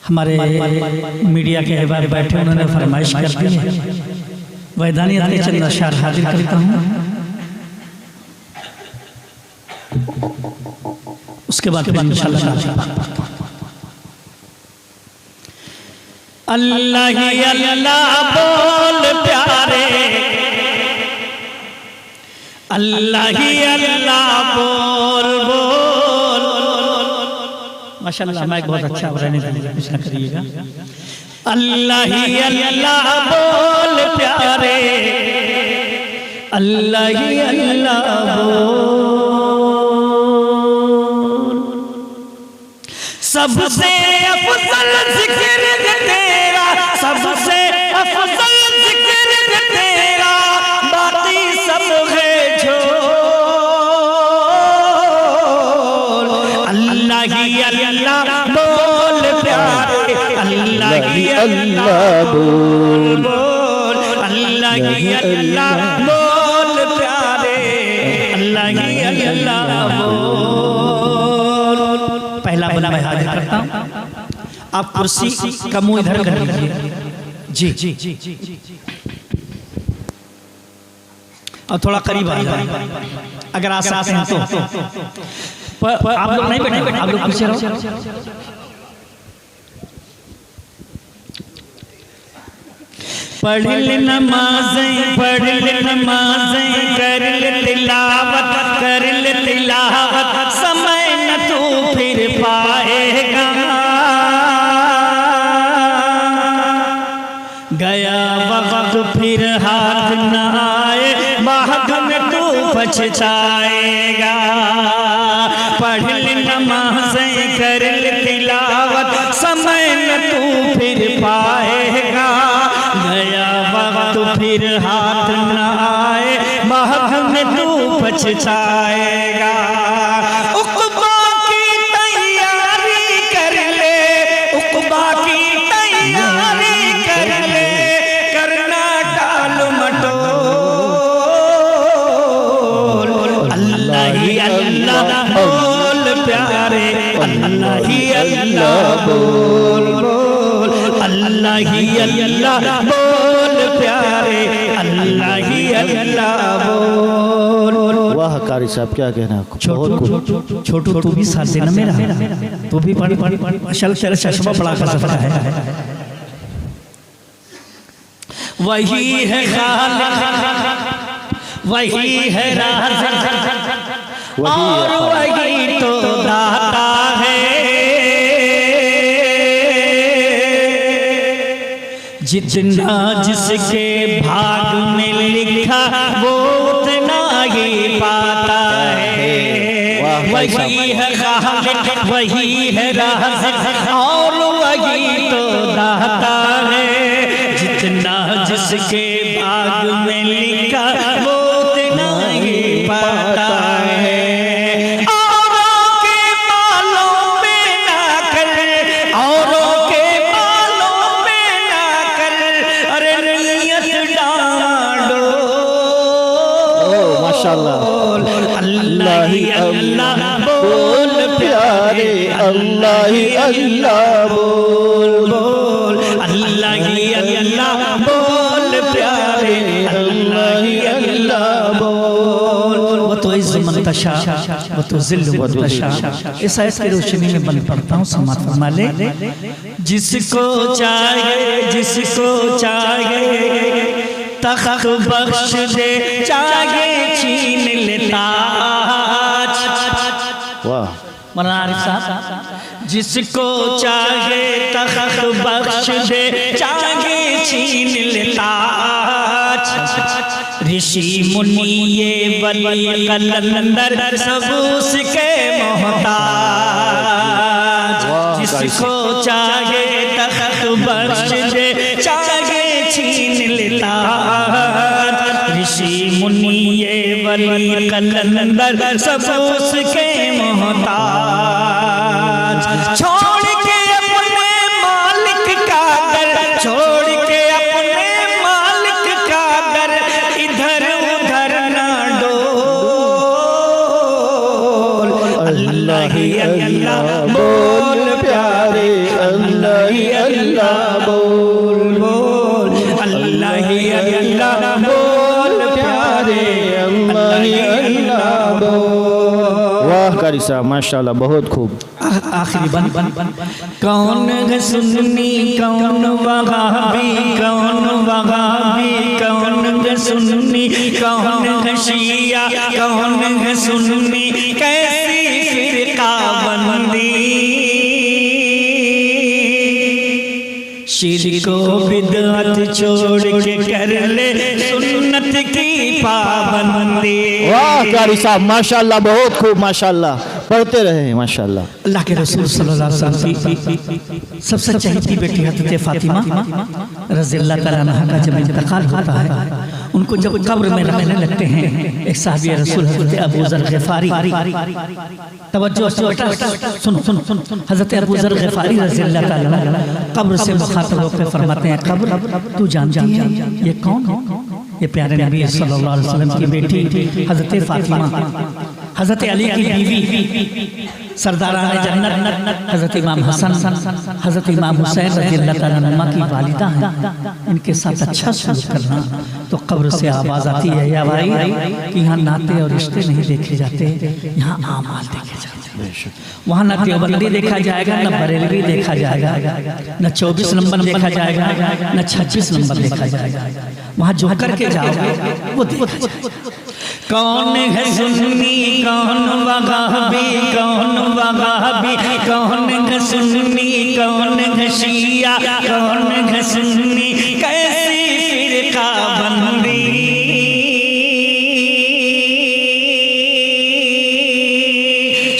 हमारे मीडिया के अहबाब बैठे उन्होंने फरमाइश कर दी है, वैदानियत के चंद अशार हाजिर करता हूँ, उसके बाद फिर इंशाअल्लाह अल्लाह ही अल्लाह बोल प्यारे, अल्लाह ही अल्लाह बोल बोल। माशाअल्लाह माइक बहुत अच्छा हो रहने दीजिए, कुछ ना करिएगा। अल्लाह ही अल्लाह बोल प्यारे, अल्लाह ही अल्लाह बोल। सबसे अफजल जिक्र तेरा, सबसे अफजल जिक्र तेरा, बाकी सब है झोल। अल्लाह ही अल्लाह बोल प्यारे, अल्लाह ही अल्लाह बोल बोल। अल्लाह ही अल्लाह बोल प्यारे, अल्लाह ही अल्लाह बोल। पहला बना मैं हाजिर करता हूँ, आप कुर्सी का मुंह इधर कर लीजिए। जी और थोड़ा करीब आ जाए अगर आप साथ हैं तो। आप लोग नहीं बैठे, आप लोग पीछे रहो। पढ़ ले नमाज़ें, पढ़ ले नमाज़ें, कर ले तिलावत, कर ले तिलावत, समय न तू फिर पाएगा। गया वक्त फिर हाथ न आए, बाद में तू पछताएगा। पढ़ ले नमाज़ें, कर ले तिलावत, समय न तू फिर पाएगा। गया वक्त फिर हाथ न आए, बाद में तू पछताएगा। उक़बा की तैयारी कर ले, उक़बा की तैयारी कर ले, करना टाल मटोल। अल्लाह ही अल्लाह बोल प्यारे, अल्लाह ही अल्लाह बोल बोल। अल्लाह ही अल्लाह बोल प्यारे, अल्लाह ही अल्लाह बोल। वाह कारी साहब, क्या कहना। छोटू तू भी साथ देना मेरा, तू भी पढ़ तेरा चश्मा पड़ा कर सकता है। वही है खालिक, वही है राज़िक़, और वही तो दाता है। जितना जिसके भाग में लिखा वो उतना ही पाता है। वही है खालिक, वही है राज़िक़, और वही तो दाता है। जितना जिसके भाग में लिखा वो उतना ही पाता है। औरों के बालों में ना कर, औरों के बालों में ना कर, अरे नियत डामाडोल। माशाअल्लाह। अल्लाह ही अल्लाह बोल प्यारे, अल्लाह ही अल्लाह बोल बोल। अल्लाह ही अल्लाह बोल प्यारे, अल्लाह ही अल्लाह बोल। वो तो इज़्ज़ मंतशा, वो तो ज़िल्ल मंतशा। इस आयत की रोशनी में बंद पढ़ता हूँ, समात फरमा ले। जिसको चाहे, जिसको चाहे तख्त बख्श दे, चाहे छीन ले ताज। वाह मौलाना आरिफ साहब, जिसको चाहे तख्त बख्श दे, चाहे छीन ले ताज। ऋषि मुनि ये वली कलंदर सब उसके मोहताज। जिसको चाहे तख्त बख्श दे, चाहे छीन ले ताज। ऋषि मुनि ये वली कलंदर सब उसके मोहताज। छोड़ के अपने मालिक का दर, छोड़ के अपने मालिक का दर, इधर उधर ना डोल। अल्लाह ही अल्लाह बोल प्यारे, अल्लाह ही अल्लाह बोल बोल अल्लाह ही अल्लाह बोल प्यारे अल्लाह ही अल्लाह बोल। वाह कारी साहब माशाल्लाह बहुत खूब। आखिरी बन कौन है सुन्नी कौन वहाबी कौन वहाबी कौन है सुन्नी कौन है शिया कौन है सुन्नी कैसी फिरका बंदी शिर्क को बिदअत छोड़ के कर ले सुन्नत की पाबंदी। वाह कारी साहब माशाल्लाह बहुत खूब माशाल्लाह पढ़ते रहे माशाल्लाह। अल्लाह के रसूल सल्लल्लाहु अलैहि वसल्लम की सबसे चहेती बेटी हज़रत फातिमा रज़ियल्लाहु तआला अन्हा का जब इंतकाल होता है उनको जब कब्र में रखने लगते हैं एक सहाबी रसूल हज़रत अबू ज़र ग़िफ़ारी तवज्जो से सुन हज़रत अबू ज़र ग़िफ़ारी रज़ियल्लाहु तआला कब्र से मुखातब होकर फरमाते हैं कब्र तू जानती है ये कौन है? ये प्यारे नबी सल्लल्लाहु अलैहि वसल्लम की बेटी हज़रत फातिमा हज़रत अली की बीवी सरदारान जन्नत हज़रत इमाम हसन हज़रत इमाम हुसैन रज़ियल्लाहु तआला अन्हुमा की वालिदा हैं। इनके साथ अच्छा सलूक करना तो कब्र से आवाज़ आती है या भाई कि यहाँ नाते और रिश्ते नहीं देखे जाते यहाँ आमाल देखे जाते हैं। वहाँ न देवबंदी देखा जाएगा न बरेलवी देखा जाएगा न 24 नंबर देखा जाएगा न 26 नंबर देखा जाएगा। वहाँ जो करके जाओगे वो देखा जाएगा। कौन है सुन्नी कौन वहाबी कौन वहाबी कौन है सुन्नी कौन है शिया कौन है सुन्नी कैसी फिरका बंदी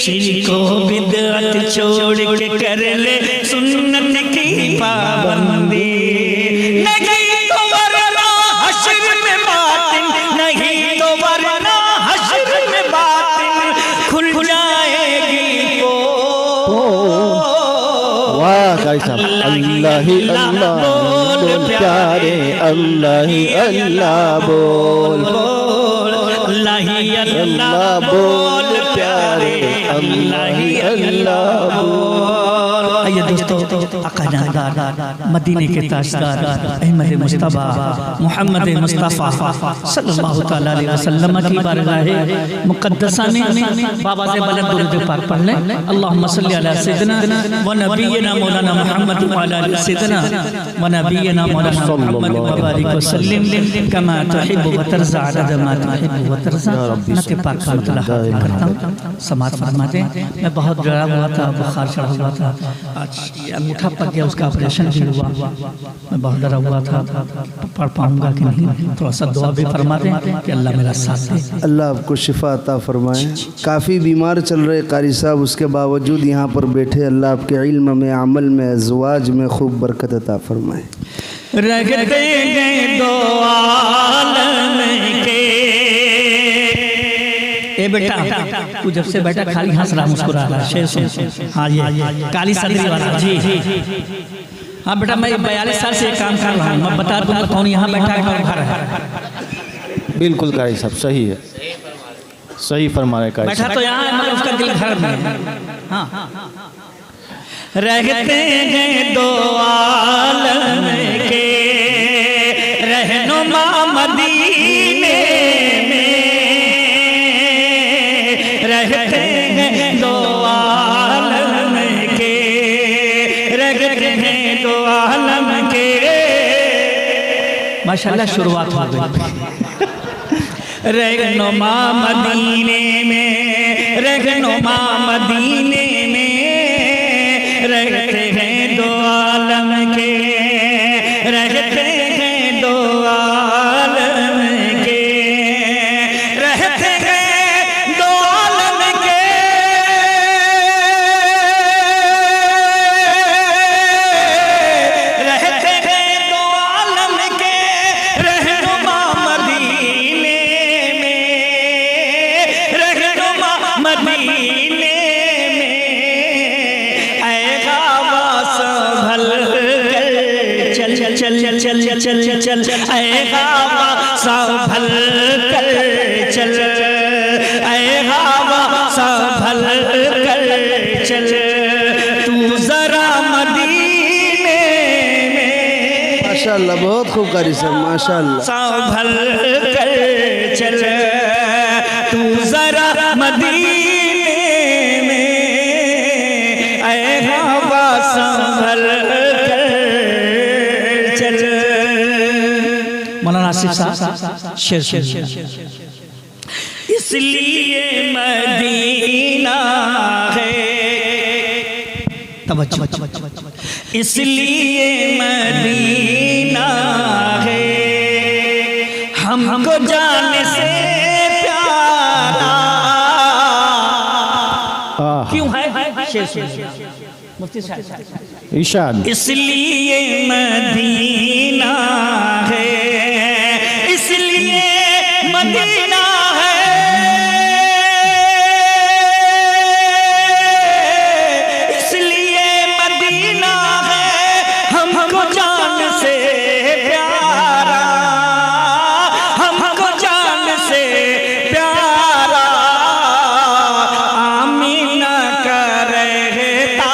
शिर्क को बिदअत छोड़ के कर ले सुन्नत की पाबंदी। नहीं तो वरना हश्र में बातिन नहीं तो वरना हश्र में बातिन खुल जाएगी वो। वाह कारी साहब अल्लाह ही अल्लाह बोल प्यारे अल्लाह ही अल्लाह बोल अल्लाह ही अल्लाह बोल प्यारे अल्लाह ही अल्लाह बोल। आइए दोस्तों आका नामदार मदीने के ताजदार अहमद मुस्तफ़ा मोहम्मद मुस्तफ़ा सल्लल्लाहु तआला अलैहि वसल्लम की बारगाह मुक़द्दसा में बाबा से बुलंद दुरूद पाक पढ़ लें। अल्लाहुम्मा सल्लि अला सय्यिदिना व नबिय्यिना मौलाना मुहम्मद व अला आलि सय्यिदिना व नबिय्यिना मौलाना मुहम्मद व बारिक व सल्लिम कमा तुहिब्बु व तर्ज़ा अदद मा तुहिब्बु व तर्ज़ा। नबी पाक सल्लल्लाहु अलैहि वसल्लम करता हूं समात फरमाते हैं। मैं बहुत डरा हुआ था बुखार चढ़ा हुआ था आज ये अंगूठा पक गया उसका ऑपरेशन भी हुआ मैं बहुत डरा हुआ था पढ़ पाऊंगा कि नहीं थोड़ा सा दुआ भी फरमा दें कि अल्लाह मेरा साथ दे। अल्लाह आपको शिफा अता फरमाए। काफ़ी बीमार चल रहे कारी साहब उसके बावजूद यहाँ पर बैठे अल्लाह आपके इल्म में अमल में अज़वाज में खूब बरकत अता फरमाए। रहते गए दो आलम के ए बेटा तू जब से बेटा खाली हंस रहा मुस्कुरा रहा शेर सुन। हाँ ये काली सदरी वाला जी हाँ बेटा मैं 42 साल से काम कर रहा हूँ मैं बता दूंगा कौन यहाँ बैठा है कौन घर है। बिल्कुल कारी साहब सही है सही फरमा रहे कारी बैठा तो यहाँ है मगर उसका दिल घर में है। हाँ रहते हैं दो आलम के रहनुमा मदीने में रहते हैं दो आलम के रहते हैं दो आलम के। माशाल्लाह शुरुआत हो गई। रहनुमा मदीने में रहनुमा मदीने में रहते हैं दो आलम के रहते हैं दो आलम के रहते हैं दो आलम के रहते हैं दो आलम के रहनुमा मदीने में रहनुमा मदीने चल चल चल चल ऐ हवा संभल कर चल ऐ हवा संभल कर चल तू जरा मदीने माशाल्लाह, बहुत खूब कारी साहब, माशाल्लाह। संभल कर चल तू जरा मदीने में, ऐ हवा संभल कर चल। मौलाना आसिफ साहब शेर इसलिए मदीना है, तवज्जो, इसलिए मदीना है हमको जाने से प्यारा। क्यों है मुफ्ती साहब इरशाद। इसलिए मदीना है, इसलिए मदीना है, इसलिए मदीना है हमको जान से प्यारा, हमको जान से प्यारा। आमीना का रहता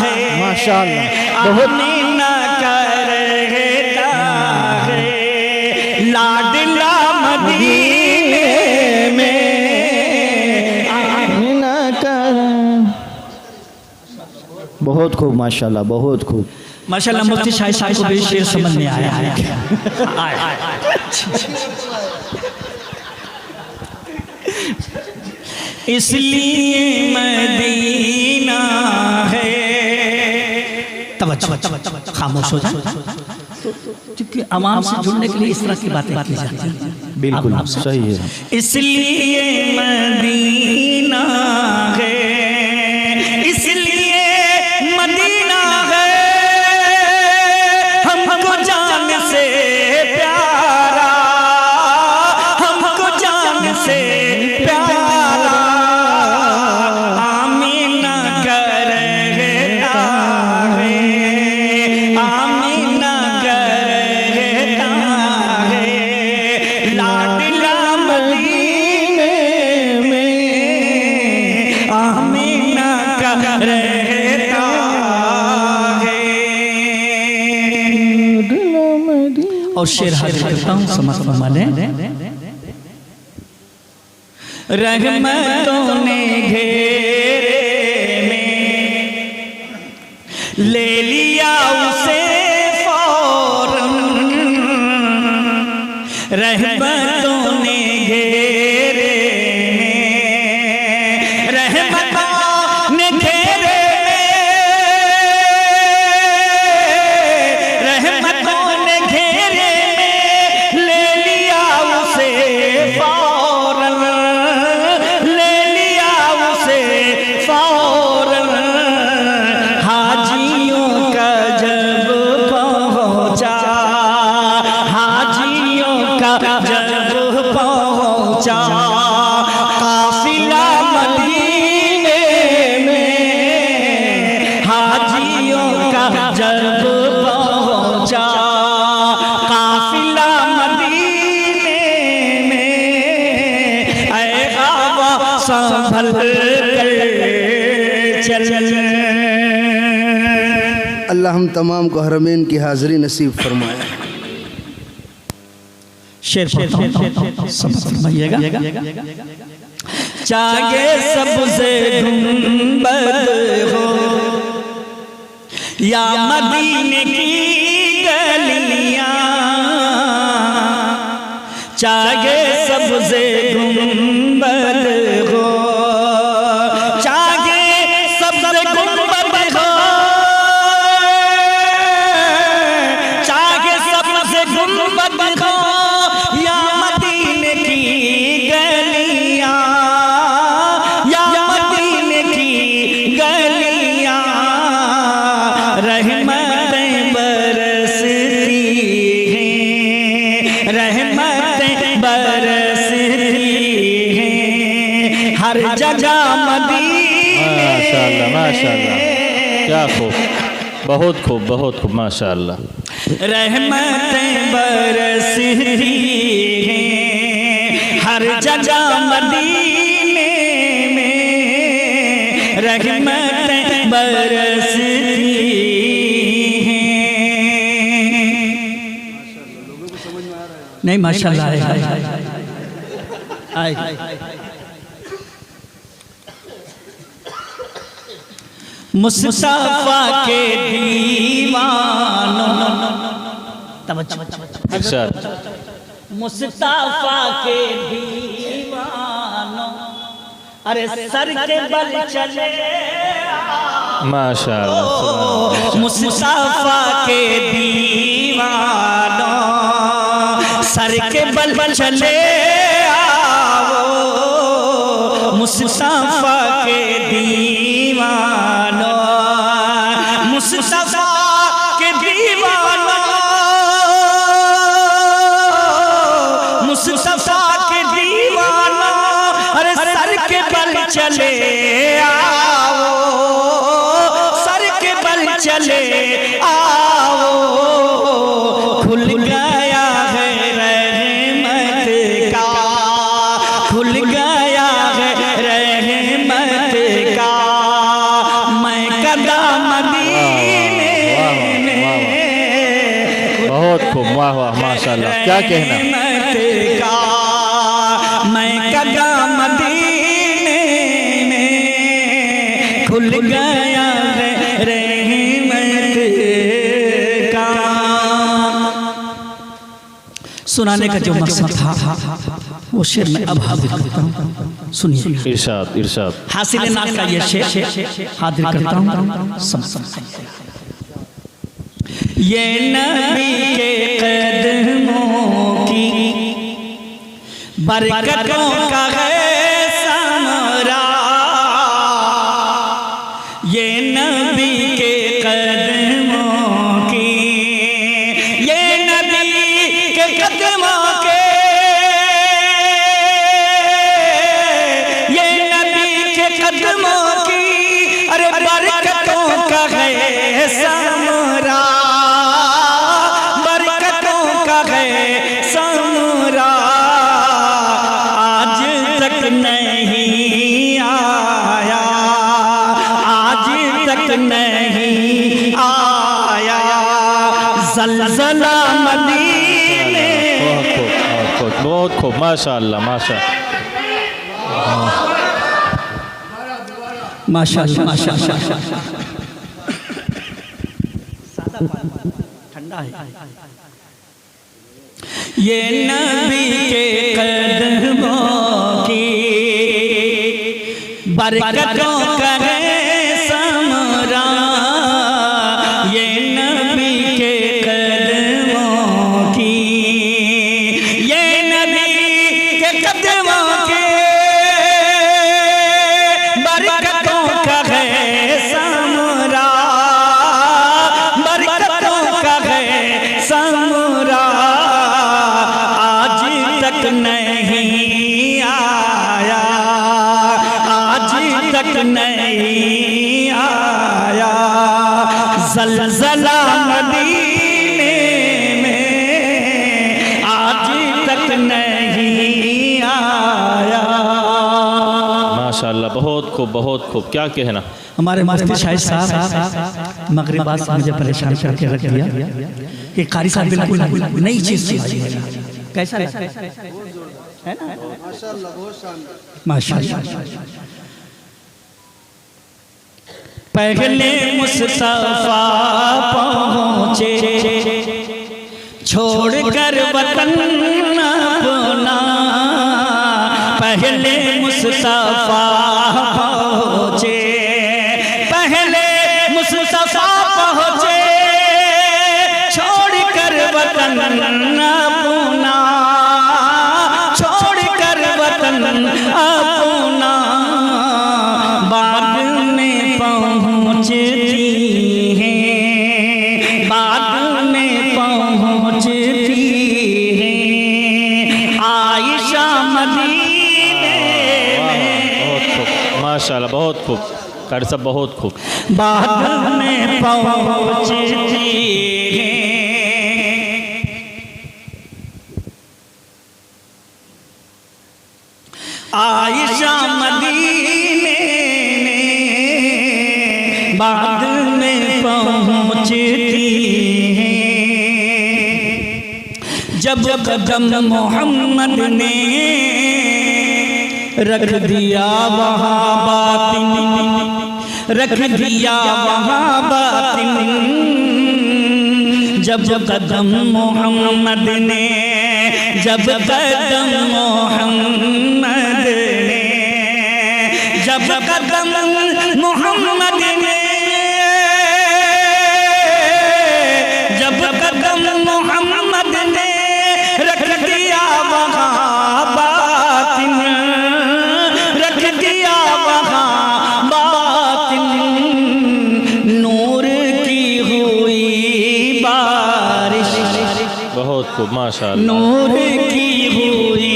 है, माशाल्लाह, बहुत आमीना का रहता है, लाडला मदीने में आमीना का। बहुत खूब माशाल्लाह, बहुत खूब। माशाल्लाह। मुफ्ती शाहिद साहब को भी शेर समझ में आया है। इसलिए मदीना है, तवज्जो, खामोश हो जाए, क्योंकि अवाम से जुड़ने के लिए इस तरह की बातें की जाती हैं। बिल्कुल सही है। इसलिए मदीना है, इसलिए मदीना है हमको जान से प्यारा, हमको जान से प्यारा। आमीना का रहता है, आमीना का रहता है, लाडला मदीने में आमीना का रहता है। और शेर हाजिर करता हूँ, समझ फरमा लें। रहमतों ने घेरे में ले लिया उसे फौरन, रहमतों ने घेरे में, रहमतों ने घेरे में, रहमतों ने घेरे में ले लिया उसे फौरन, ले लिया उसे फौरन। हाजियों का जब पहुंचा, हाजियों का जब पहुंचा काफिला मदीने में, हाजियों का जब पहुंचा काफिला मदीने में, ऐ हवा संभल कर चल। अल्लाह हम तमाम को हरमैन की हाज़िरी नसीब फरमाए। शेर फरमाइएगा। चाहे सबसे गुंबद हो या मदीने की गलियां, चाहे सबसे गुंबद हो, चाहे सबसे गुंबद हो, चाहे सबसे गुंबद हो या मदीने की गलियां, या मदीने की गलियां, रहमतें बरसती हैं, रहमतें बरसती हैं हर जगह मदीने। माशाल्लाह, माशाल्लाह, क्या खूब, बहुत खूब, बहुत खूब, माशाल्लाह। रहमतें बरसती हैं हर जगह मदीने में, रहमतें बरसती हैं। नहीं माशाल्लाह आए। मुस्तफा के दीवानों, इरशाद। मुस्तफा के दीवानों, अरे सर के बल चले माशाअल्लाह। मुस्तफा के दीवानों, सर के बल चले आओ। मुस्तफा के दीवानों, मुस्तफा के दीवानों, मुस्तफा के दीवानों, अरे सर के बल चले आओ, सर के बल चले आओ। खुल गया है रहमत का, खुल गया है रहमत का, मैं कदा मदीने में। बहुत खूब, वाह वाह माशाअल्लाह, क्या कहना। रहमत का मैं कदा मदीने में, खुल गया है रहमत का। सुनाने का जो मकसद था वो शेर में अब हाजिर करता हूँ, सुनिए। इरशाद इरशाद। हासिल नाथ का ये शेर हाजिर करता हूँ, सब ये नबी के कदमों की बरकतों का है समरा, ये नबी के कदमों की, ये नबी के कदमों के, ये नबी के कदमों की, अरे बरकतों का है समरा, बरकतों का है समरा। आज तक नहीं आया, आज तक नहीं आया ज़लज़ला मदीने। बहुत खूब माशाअल्लाह माशाअल्लाह माशाअल्लाह माशाअल्लाह। ठंडा है। ये नबी के कदमों की बरकतों का है समरा, ये नबी के कदमों की, ये नबी के कदमों के बरकतों का है समरा, बरकतों का है समरा। आज तक नहीं आया, आज तक नहीं आया ज़लज़ला मदीने में, आज तक नहीं आया। माशाअल्लाह, बहुत खूब बहुत खूब, क्या कहना। हमारे मुफ्ती शाहिद साहब मगरिब बाद मुझे परेशान करके रख दिया कि कारी साहब बिल्कुल नई चीज सुनाई है। कैसा है ना? माशाअल्लाह। पहले मुस्तफा पहुँचे छोड़कर वतन अपना, पहले मुस्तफा पहुँचे, पहले मुस्तफा पहुँचे छोड़कर वतन अपना, छोड़कर वतन अपना। बाद में पहुँचती हैं, बाद में पहुँचती हैं आयशा मदीने में। बहुत खूब माशाअल्लाह, बहुत खूब कारी साहब, बहुत खूब। बाद में पहुँचती हैं आयशा मदीने में, बाद में पहुँचती हैं जब कदम मोहम्मद ने रख दिया वहाँ बातिन, रख दिया वहाँ बातिन। जब कदम मोहम्मद ने, जब कदम मोहम्मद ने, जब कदम मोहम्मद ने, जब कदम मोहम्मद ने रख दिया वहाँ बातिन, रख दिया वहाँ बातिन। नूर की हुई बारिश, बहुत खूब माशाअल्लाह। नूर की हुई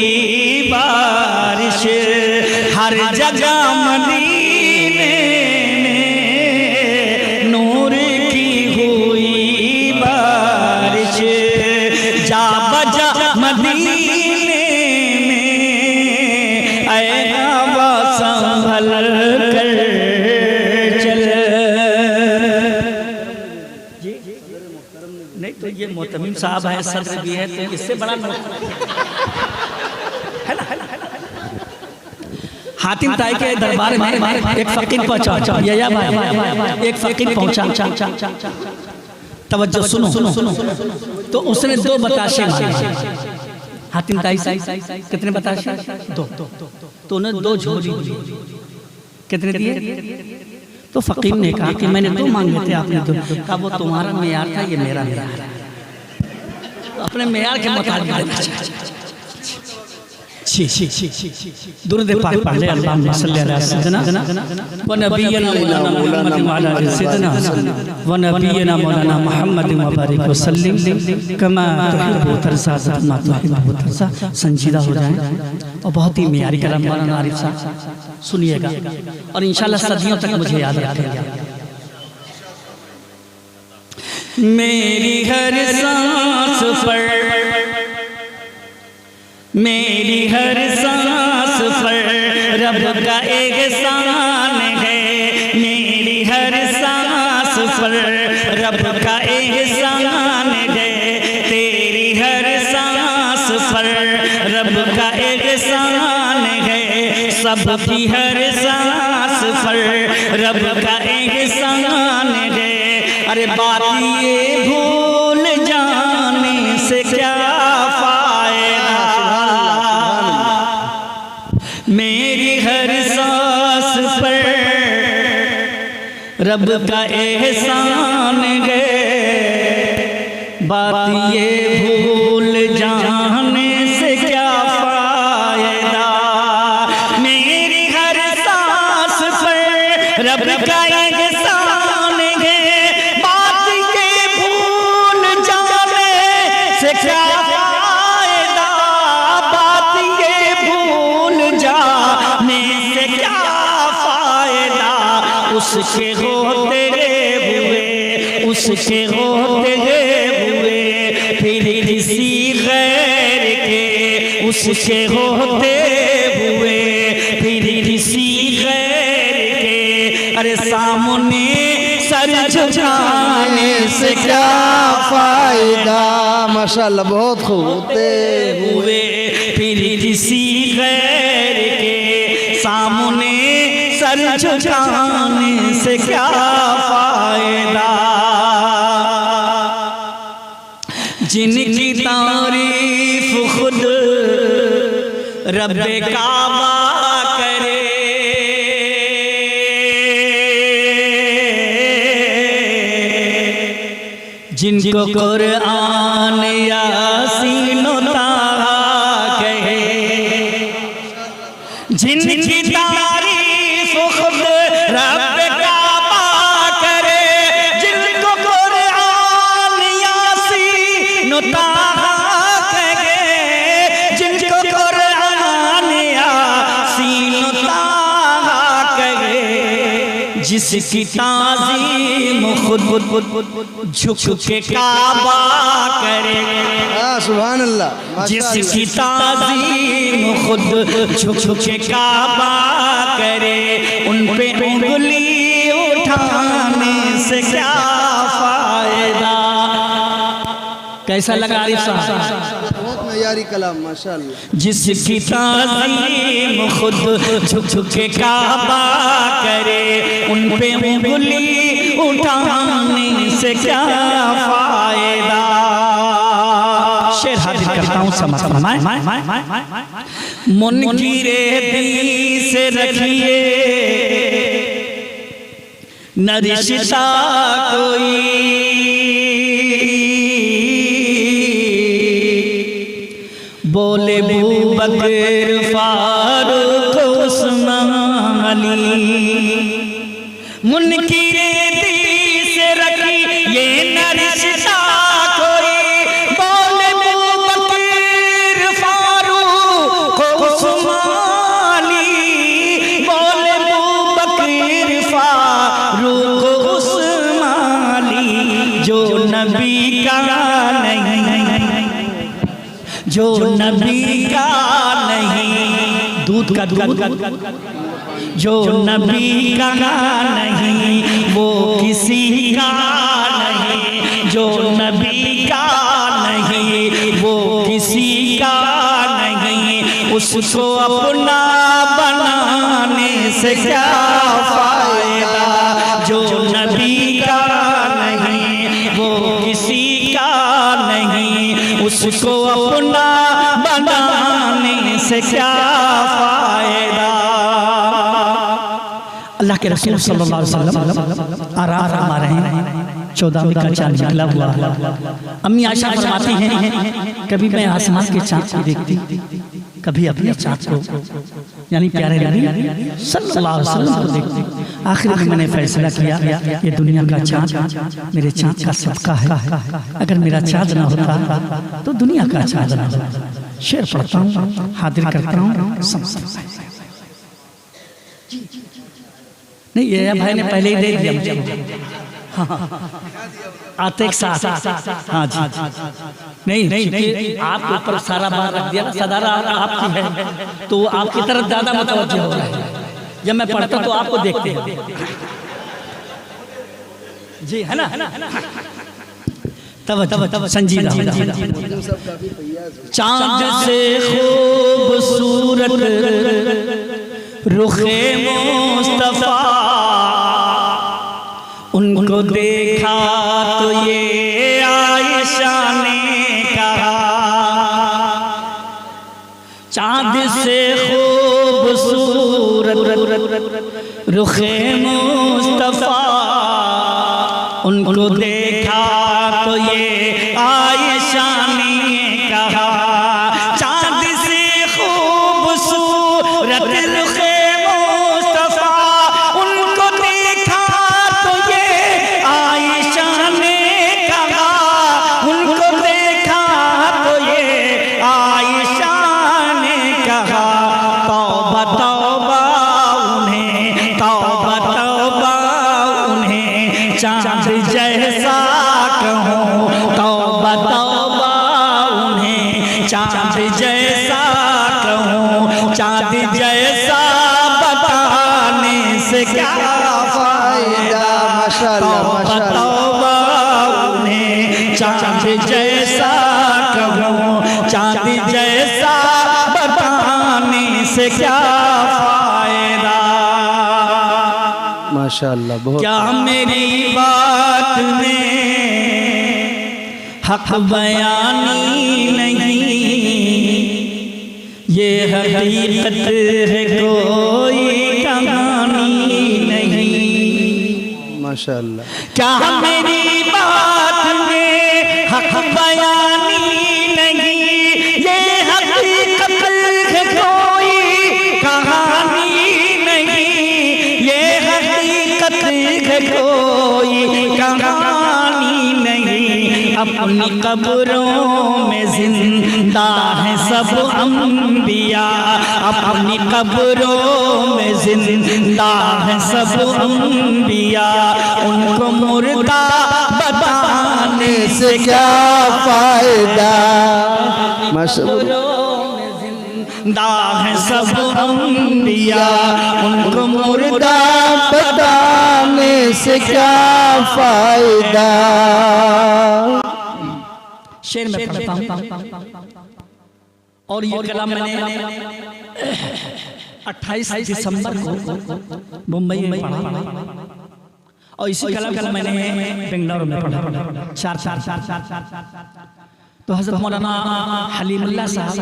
बारिश हर जगह मदीने में, नूर की हुई बारिश जा बजा मदीने में। ऐ हवा संभल कर चल। नहीं तो ये मोहतमीम साहब है, सदर भी है, तो इससे बड़ा है ना। हातिम ताई के दरबार में एक फकीर पहुंचा, या भाई एक फकीर पहुंचा। तवज्जो सुनो, तो उसने 2 बताशे मांगे हातिम ताई से। कितने बताशे? 2। तो उन्होंने 2 झोली दी। कितने दिए? तो फकीर ने कहा कि मैंने 2 मांगे थे, आपने 2। कहा वो तुम्हारा मेयार था, ये मेरा मेयार है। अपने मेयार के मुताबिक दुरूद पाक पढ़ ले। अल्लाहुम्मा सल्ली अला सय्यिदिना व नबिय्यिना मुहम्मद व अला आलि सय्यिदिना व नबिय्यिना मौलाना मुहम्मद व बारिक व सल्लिम कमा तुहिब्बु तरसा मा तुहिब्बु तरसा। संजीदा हो जाए और बहुत ही मियारी कलाम मौलाना आरिफ साहब सुनिएगा और इंशाअल्लाह सदियों तक मुझे याद रखेंगे। मेरी हर सांस पर, मेरी हर सांस पर रब का एहसान है। मेरी हर सांस पर रब का एहसान है। तेरी हर सांस पर रब का एहसान है। सबकी हर सांस पर रब का एहसान है। अरे बात ये भूल जाने से क्या फायदा, मेरी हर सांस पर रब का एहसान है। बात ये भूल जाने से क्या फायदा, मेरी हर सांस पर रब का एहसान है। बात ये भूल जाने से क्या फायदा, बात ये भूल जाने से क्या फायदा। उसके होते हुए, उसके होते हुए फिर किसी गैर के, उसके होते हुए फिर किसी गैर के। अरे सामने सर झुकाने से क्या फायदा। माशाअल्लाह बहुत खूब। होते हुए फिर किसी गैर के सामने सर झुकाने से क्या फायदा। जिनकी तारीफ खुद रब्बे काबा करे, जिनको कुरान यासीन ताहा कहे, जिनकी तारीफ खुद रब काबा करे, जिनको कुरान यासीन ताहा कहे, जिनको कुरान यासीन ताहा कहे, जिसकी ताज़ीम खुद झुक के काबा करे। सुभान अल्लाह। जिसकी ताज़ीम खुद झुक के काबा करे, उन पे उंगली उठाने से क्या फायदा। कैसा लगा आरिफ साहब? मायारी कलाम माशाअल्लाह। जिसकी ताज़ीम खुद झुक झुक के काबा करे, उन पे उंगली उठाने से क्या फायदा। शेर हाजिर करता हूँ, समझ फरमाए। मुनकिरे दिल से रखिए न रिश्ता कोई, बोले बू बकर फारूक उस्मान अली। मुनकिरे दिल से रखी ये न रिश्ता कोई, बोले बू बकर फारूक उस्मान अली, बोले बू बकर फारूक उस्मान अली। जो नबी का नहीं, जो नबी का नहीं, दूध का दूध, जो नबी का नहीं वो किसी का नहीं, जो नबी का नहीं वो किसी का नहीं। उसको अपना बनाने से क्या फायदा। जो नबी का नहीं वो किसी का नहीं, उसको अपना बनाने से क्या फायदा। अल्लाह के रसूल सल्लल्लाहु अलैहि वसल्लम आराम फरमा रहे हैं, 14वीं का चांद निकला हुआ। अम्मी आयशा फरमाती हैं, कभी मैं आसमान के चांद को देखती, कभी अपने चाँद को, यानी प्यारे नबी सल्लल्लाहु अलैहि वसल्लम को देखते। आखिर में मैंने फैसला किया ये दुनिया का चाँद मेरे चाँद का सदका है, अगर मेरा चाँद ना होता तो दुनिया का चाँद ना होता। शेर पढ़ता हूँ, हाजिर करता हूँ। नहीं, ये भाई ने पहले ही दे दिया मुझे। आते एक साथ, हाँ जी, नहीं आपके ऊपर सारा बार रख दिया, सदारा आपकी है तो आपकी तरफ ज्यादा मुतवज्जह हो रहा है। जब मैं पढ़ता तो आपको देखते हैं जी, है ना। तब संजीदा। चाँद से खूबसूरत रुखे मुस्तफा, उनको देखा तो ये आयशा ने कहा। चाँद से खूबसूरत रुखे मुस्तफा, उनको देखा तो ये आयशा ने कहा। चाँद से खूबसूरत रुखे मुस्तफा, उनको देखा तो ये आयशा ने कहा। उनको देखा तो ये आयशा ने कहा। तौबा तौबा उन्हें, तौबा तौबा उन्हें चाँद जैसा कहूँ। तौबा तौबा उन्हें चाँद जैसा कहूँ। चाँद जैसा बताने से क्या फायदा। तौबा तौबा उन्हें चाँद जैसा कहूँ। चाँद जैसा बताने से क्या फायदा। माशाअल्लाह, बहुत क्या मेरी बात में हक बयानी नहीं, ये हकीकत है कोई कहानी नहीं। माशाअल्लाह। क्या मेरी बात में हक बयानी नहीं, ये हकीकत है कोई कहानी नहीं। ये हकीकत है कोई कहानी नहीं। अपनी कब्रों में जिंदा है सब अंबिया। अपनी कब्रों में जिंदा है सब अंबिया। उनको मुर्दा बताने से क्या फायदा। जिंदा है सब अंबिया, उनको मुर्दा बताने से क्या फायदा। शेर में पढ़ता हूँ। और ये कलाम मैंने 28 दिसंबर को मुंबई में पढ़ा और इसी कलाम को मैंने बेंगलुरु में पढ़ा। चार तो हज़रत मौलाना हलीमुल्लाह साहब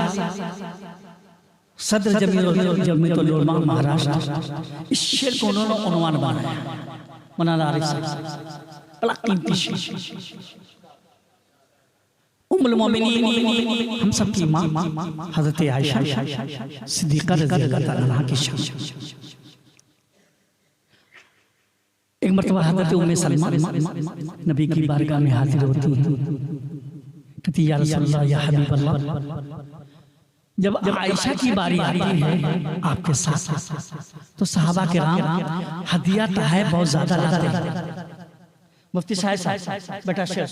सदर जमीयतुल उलमा महाराष्ट्र, इस शेर को उन्होंने उन्वान बनाया। मौलाना आरिफ साहब बड़ा कीमती शेर। उम्मुल मोमिनीन हम सब की माँ हज़रत आयशा सिद्दीक़ा रज़ियल्लाहु अन्हा की शान। एक मरतबा हज़रत उम्मे सलमा नबी की बारगाह में हाजिर होती हैं, कहती या रसूलल्लाह या हबीब अल्लाह, जब आयशा की बारी आती है आपके साथ तो सहाबा किराम हदिया तहफ़ बहुत ज़्यादा लाते हैं। मुफ्ती साहब बेटा शेर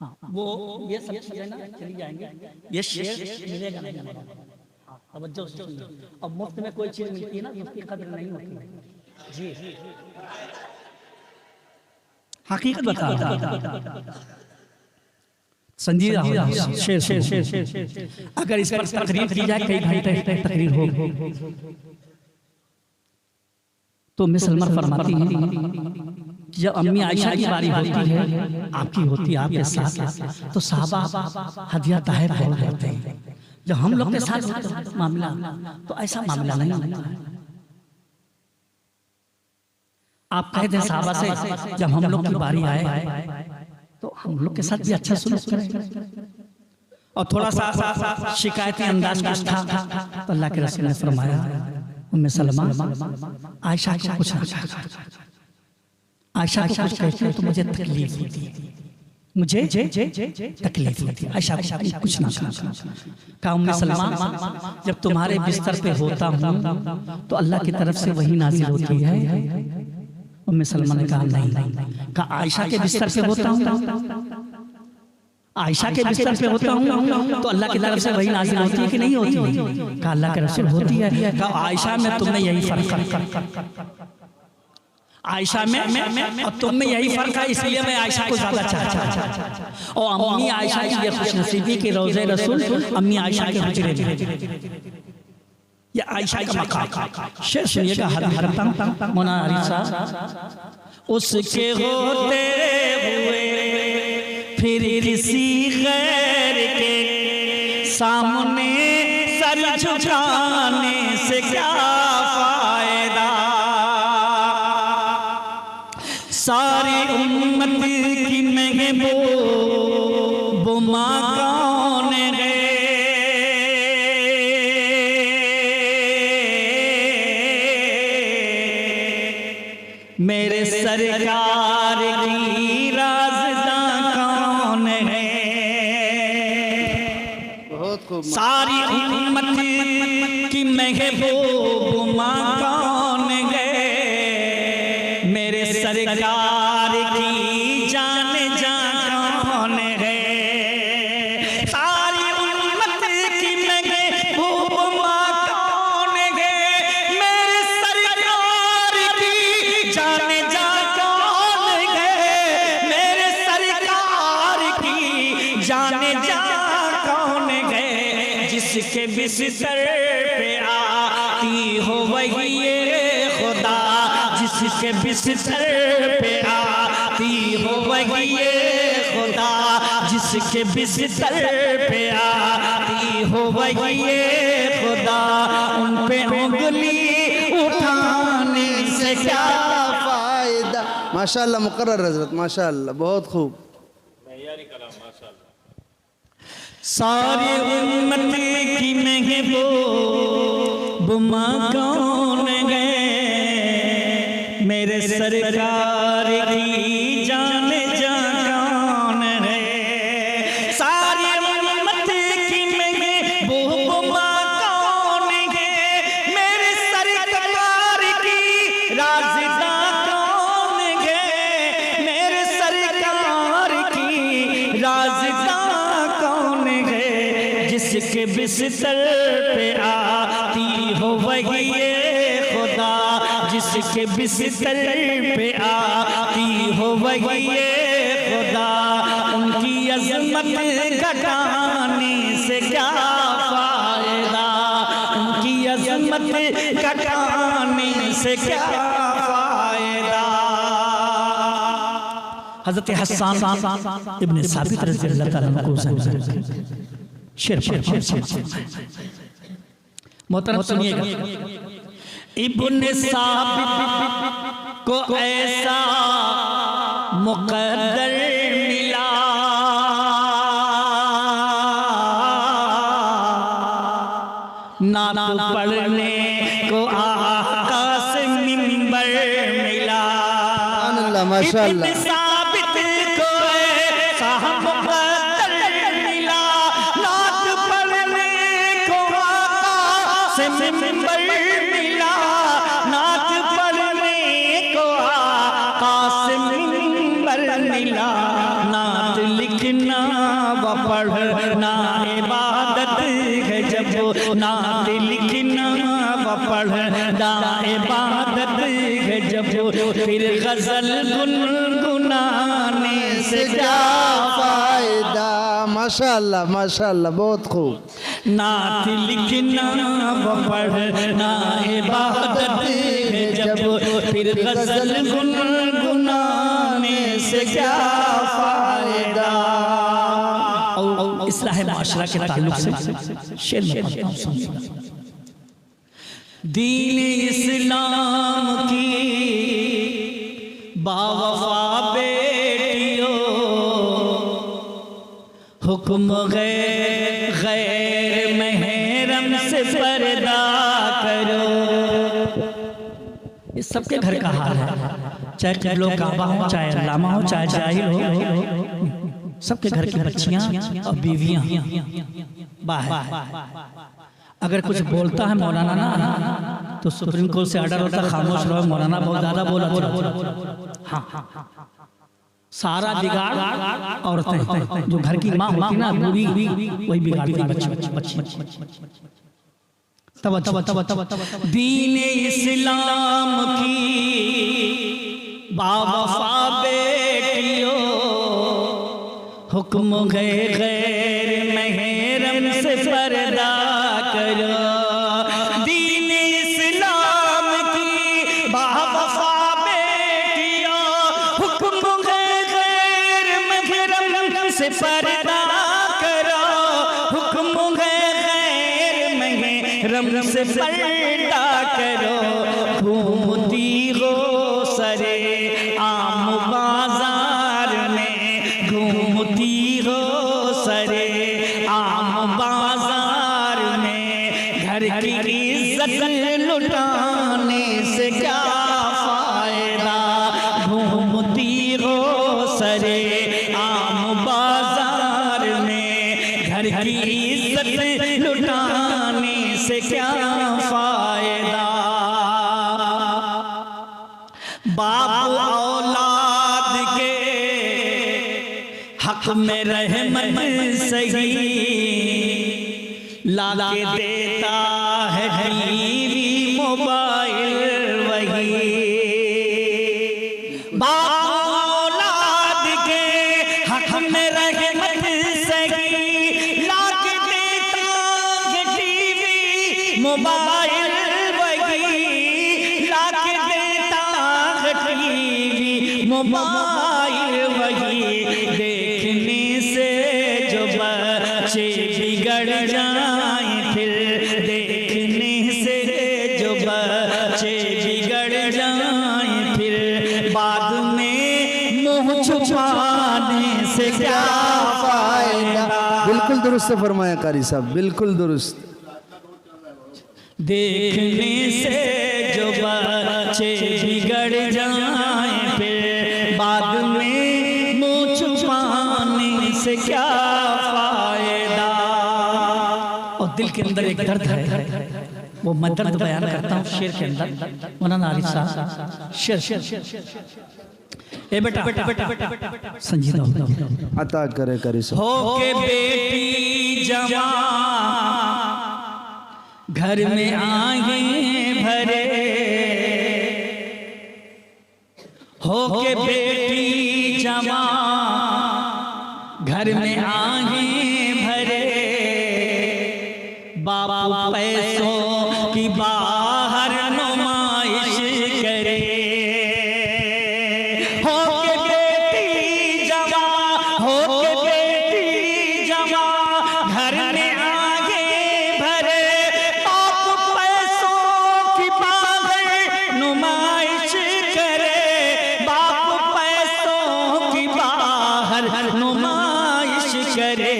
हाँ, वो ये सब चीजें ना चली जाएंगे, ये शेर मिलेगा नहीं हमारा। तवज्जो से सुनिए। और मुफ्त में कोई चीज मिलती है ना उसकी कदर नहीं होती जी। हकीकत बता संजीदा शेर अगर इस पर तकरीर की जाए कई घंटे तकरीर हो तो मैं सलमान फरमाती हैं जब अम्मी आयशा की बारी होती है आपकी होती है आपके साथ तो साहबा हदिया तहफ़ बोल देते हैं। जब हम लोग के साथ मामला तो ऐसा मामला नहीं होता है। आप कह दें साहबा से जब हम लोग की बारी आए तो हम लोग के साथ भी अच्छा सुलूक करें। और थोड़ा सा शिकायती अंदाज का था तो अल्लाह के रसूल ने फरमाया उम्मे सलमा आयशा को कुछ आयशा को कुछ कहते हो तो मुझे तकलीफ होती है, मुझे तकलीफ होती है। आयशा को कुछ ना कहा उम्मे सलमा जब तुम्हारे बिस्तर पे होता हूँ तो अल्लाह की तरफ से वही नाजिल होती है। उम्मे सलमा ने कहा नहीं, कहा आयशा के बिस्तर पे होता हूँ, आयशा के बिस्तर पे होता हूँ तो अल्लाह की तरफ से वही नाजिल होती है कि नहीं होती है? कहा अल्लाह के रसूल होती है। कहा आयशा में तुम्हें यही फर्क है, आयशा में और तुम में यही फर्क है, इसलिए मैं आयशा को ज्यादा चाहता हूं। और अम्मी आयशा की ये खुशनसीबी के रोज़े रसूल अम्मी आयशा के हुजरे में, ये आयशा का मकाम। शेर सुनिएगा हरदम मौलाना आरिफ साहब, उसके होते हुए फिर किसी गैर के सामने सर झुकाने से क्या फायदा, सारी उम्मत की महबूब माँ कौन है, मेरे सरकार की राज़दां कौन है। बहुत खूब। सारी उम्मत की महबूब माँ कौन है, मेरे सरकार की जान कौन है। सारी उम्मत की महबूब माँ कौन है, मेरे सरकार की जान कौन है, मेरे सरकार की जान कौन है। जिसके बिस्तर पे आती हो वही ये खुदा, जिसके बिस्तर पे आती हो वही ये खुदा, जिसके बिस्तर पे आती हो वही ये खुदा, उन पे उंगली उठाने से क्या फायदा। माशाअल्लाह मुकर्रर हजरत, माशाअल्लाह बहुत खूब। सारी उम्मत की महबूब माँ कौन है, मेरे सरकार की जान कौन है। सारी उम्मत की महबूब माँ कौन है, मेरे सरकार की राज़दां कौन है, मेरे सरकार की राज़दां कौन है। जिसके बिस्तर पे आती हो वही ये खुदा, जिसके बिस्तर पे आती हो वही ये खुदा, उनकी अज़मत घटाने से क्या से क्या फायदा। हज़रत हस्सान इब्न साबित रज़ियल्लाहु ताला अन्हु को शेर मोहतरम सुनिएगा। इब्न साबित को ऐसा मुक़द्दर मिला, नात पढ़ने को आका से मिंबर मिला। माशाअल्लाह इब्न साबित को ऐसा मुक़द्दर मिला, नात पढ़ने को आका से मिंबर मिला, नात पढ़ने को आका से मिंबर मिला। नात लिखना व पढ़ना इबादत है जब, नात लिखना व पढ़ना इबादत है जब, फिर गजल गुनगुनाने से क्या फायदा। माशाअल्लाह माशाअल्लाह, बहुत खूब। नात लिखना व पढ़ना इबादत है जब, फिर गजल गुनगुनाने से क्या फायदा। और इस्लाह माशरा के ताल्लुक से शेर में पढ़ता हूं, सुनिए। दीन इस्लाम की बावफा बेटियों, हुक्म गैर महरम से पर्दा करो। ये सबके घर का हाल है, चाहे लोग काबा हो, चाहे अल्लामा हो, चाहे जाहिल हो, सबके घर की बच्चियां और बीवियां बाहर। अगर कुछ बोलता है मौलाना ना, तो सुप्रीम कोर्ट से ऑर्डर होता है खामोश रहो, मौलाना बहुत ज्यादा बोला। हाँ, सारा बिगाड़ औरतें, जो घर की माँ होती ना बूढ़ी, वही बिगाड़ती बच्ची। तब दीन इस्लाम की बावफा बेटियों, हुक्म गैर महरम से पर्दा करो। दीन इस्लाम की बावफा बेटियों, हुक्म गैर महरम से पर्दा करो, हुक्म गैर महरम से पर्दा करो। घूमती हो सरे आम बाजार में, घूमती हो सरे आम बाजार में, घर की इज्जत लुटाने से क्या फायदा। घूमती हो सरे आम बाजार में, घर की इज्जत लुटाने से क्या फायदा। बाप औलाद के हक में रहमत सही, लाके देता है टीवी मोबाइल वही। बाप औलाद के हक में रहमत सही, लाके देता है टीवी मोबाइल वही, लाके देता है टीवी मोबाइल वही। देखने से जो बच्चे बिगड़ जाएं, फिर देखने से जो बच्चे बिगड़ जाएं, फिर बाद में मुंह छुपाने से क्या फायदा। बिल्कुल दुरुस्त फरमाया कारी साहब, बिल्कुल दुरुस्त। देखने से जो बच्चे बिगड़ जाएं, फिर बाद में मुंह छुपाने से क्या फायदा। और दिल के अंदर एक दर्द है, वो मैं दर्द बयान करता हूँ शेर के अंदर। मौलाना आरिफ साहब शेर ए बेटा संजीदा हो, अता करे कारी साहब। हो के बेटी जवान घर में आए भरे, हो के बेटी जवान घर में आए भरे, बापू पैसों की बाहर नुमाइश नुमाइश करे,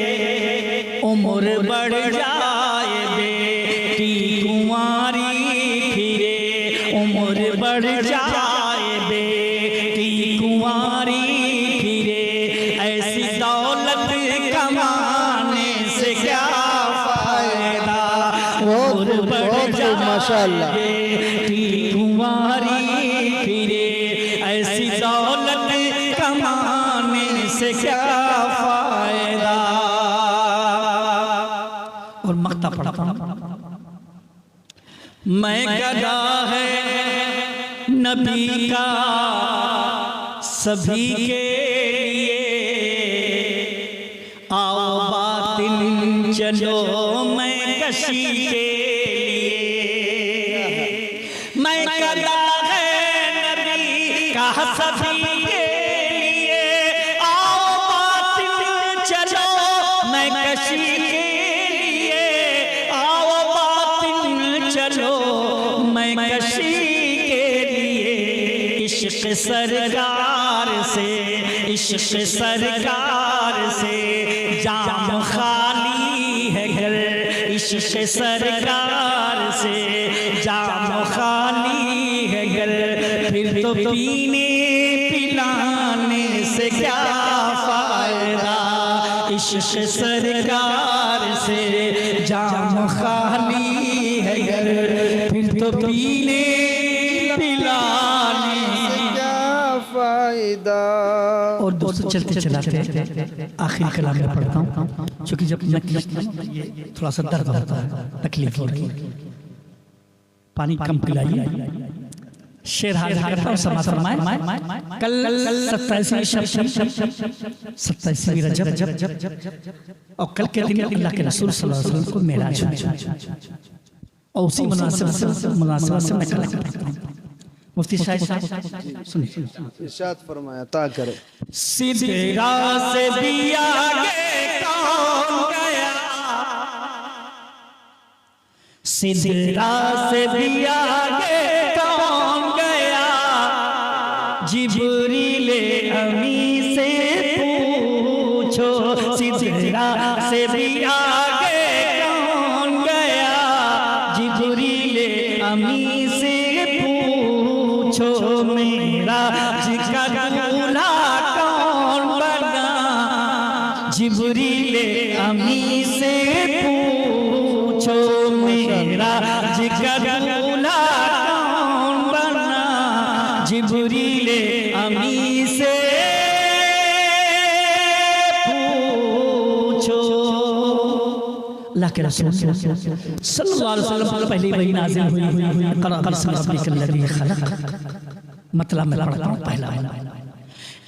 उम्र बढ़ जाए बेटी कुंवारी फिरे, उम्र बढ़ जाए बेटी कुंवारी फिरे, ऐसी दौलत कमाने से क्या फायदा, उम्र बढ़ जाए माशाअल्लाह बेटी कुंवारी फिरे, ऐसी दौलत कमाने से क्या फायदा। और मक्ता पढ़ता हूं, मैं गदा है नबी का सभी के लिए, आओ बातिल चलो मैं कशी के लिए, मैं गदा है नबी का सभी के लिए, आओ बातिल चलो मैं कशी के लिए, आओ बातिल चलो मैं कशी के लिए, इश्क सरकार से, इश्क सरकार से जाम खाली है घर, इश्क सरकार से जाम खाली है घर, फिर तो पीने पिलाने से क्या फायदा, इश्क सरकार से जाम खाली है घर, फिर तो पीने पिलाने क्या फायदा। और दोस्तों चलते चलाते आखिरी कलाम में पढ़ता हूँ, क्योंकि जब थोड़ा सा दर्द होता है, तकलीफ हो रही है, पानी कम पिलाइए। शेर हाजिर करता हूँ, समाज फरमाए। कल 27वीं रजब और कल के दिन अल्लाह के रसूल सल्लल्लाहु अलैहि वसल्लम को मेराज हुआ, और उसी मुनासिबत से मैं कल पढ़ता हूँ। मुफ्ती साहब सुनिए, इरशाद फरमाया ता करे। सिदरा से भी आगे कौन गया, सिदरा से भी आगे कौन गया, जिब्रील अमी से पूछो, सिदरा से भी आगे कौन गया, जिब्रील अमी से पूछो, मेरा जिगर दूल्हा कौन बना, जिब्रील अमी से पूछो, मेरा जिगर दूल्हा कौन बना, जिब्रील अमी से पूछो। अल्लाह के रसूल सल्लल्लाहु अलैहि वसल्लम पर पहली वही नाज़िल हुई, क़रा बिस्मि रब्बिकल लज़ी खलक़। मतलब मैं पढ़ता हूँ पहला,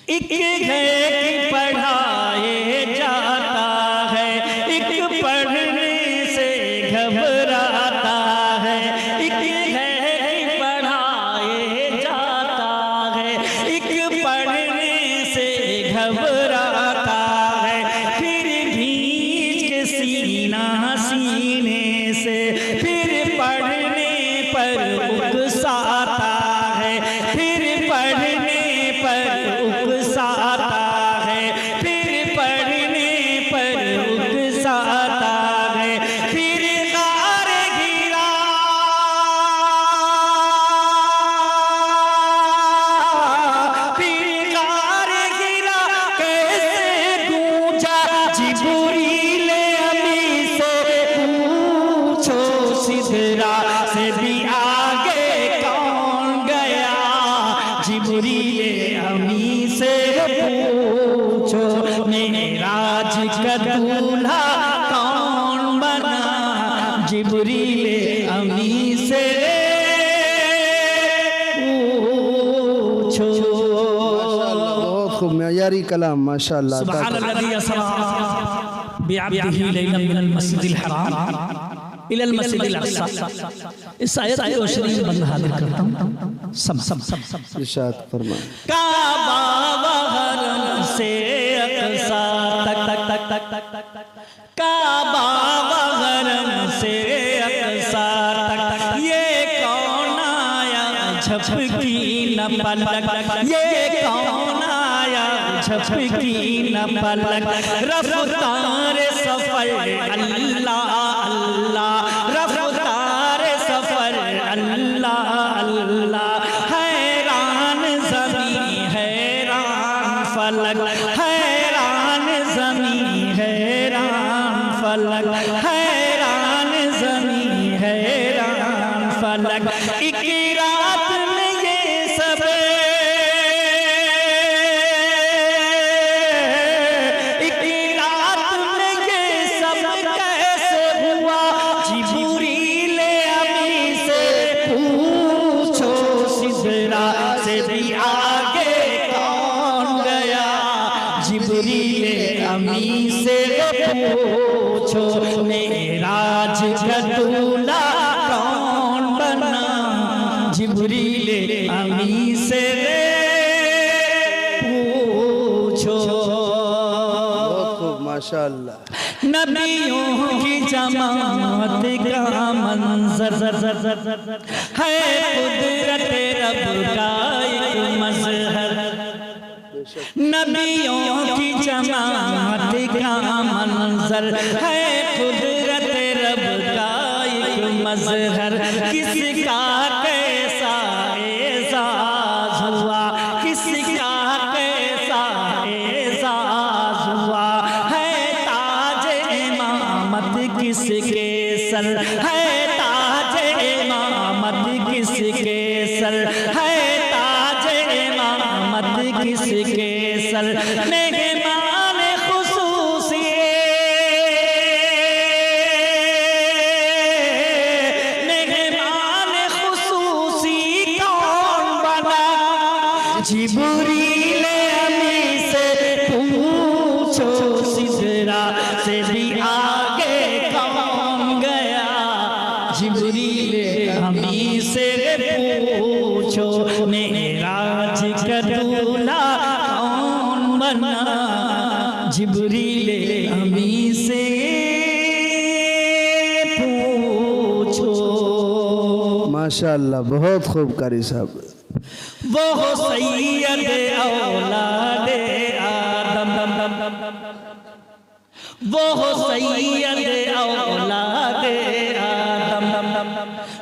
एक है कि पढ़ाए जाता है, एक पढ़ने से घबराता है, एक है कि पढ़ाए जाता है, एक पढ़ने से घबराता है, फिर भींच के सीना सीने से, फिर पढ़ने पर उकसाता है, फिर पढ़ने पर उकसाता है, फिर पढ़ने पर उकसाता है, फिर गार गिरा, फिर गार गिरा कैसे गूंजा, जिब्रील अमी से पूछो, सिदरा से भी आगे कौन गया, जिब्रील अमी से पूछो, मेराज का दूल्हा कौन बना, जिब्रील अमी से पूछो। बहुत खूब मयारी कलाम माशाअल्लाह। सुब्हानल्लाज़ी अस्रा बिअब्दिही लैलन मिनल मस्जिदिल हराम इलल मस्जिदिल अक़सा। इस आयत की रोशनी में बंद हाजिर करता हूँ, सम इरशाद फरमाया। काबा वहरम से अक़सा तक तक तक तक तक तक, काबा वहरम से अक़सा तक तक, ये कौन आया झपकी न पलक, ये कौन आया झपकी न पलक, रफ्तार सफर अल्लाह अल्लाह, रफ्तार सफर अल्लाह अल्लाह। हैरान ज़मीं हैरान फलक, हैरान ज़मीं हैरान फलक, हैरान ज़मीं हैरान फलक। एक रात में ये सब, एक रात में ये सब कैसे हुआ? जिब्रील अमी से पूछो, सिदरा से भी आगे कौन गया? जिब्रील अमी से पूछो, मेराज का दूल्हा कौन बना? जिब्रील अमी से पूछो। बहुत खूब, माशाअल्लाह। नबियों की जमात का मंजर है, कुदरत रब का एक मजहर। नबियों की जमात का मंजर है, कुदरत रब का एक मजहर। किसका कैसा एजाज हुआ, किसका कैसा एजाज हुआ? है ताज इमामत किसके सर, है ताज इमामत किसके सर, है ताज इमामत किसके सर? मेहमान खुसूसी, मेहमान खुसूसी कौन बना? जिब्रील अमी से पूछो, सिदरा से भी आगे कौन गया? जिब्रील अमी से पूछो, मेराज का दूल्हा कौन बना? जिब्रील अमी से पूछो। माशाअल्लाह, बहुत खूब कारी साहब। वो हो सैयद औलाद आदम, वो हो सैयद औलाद आदम,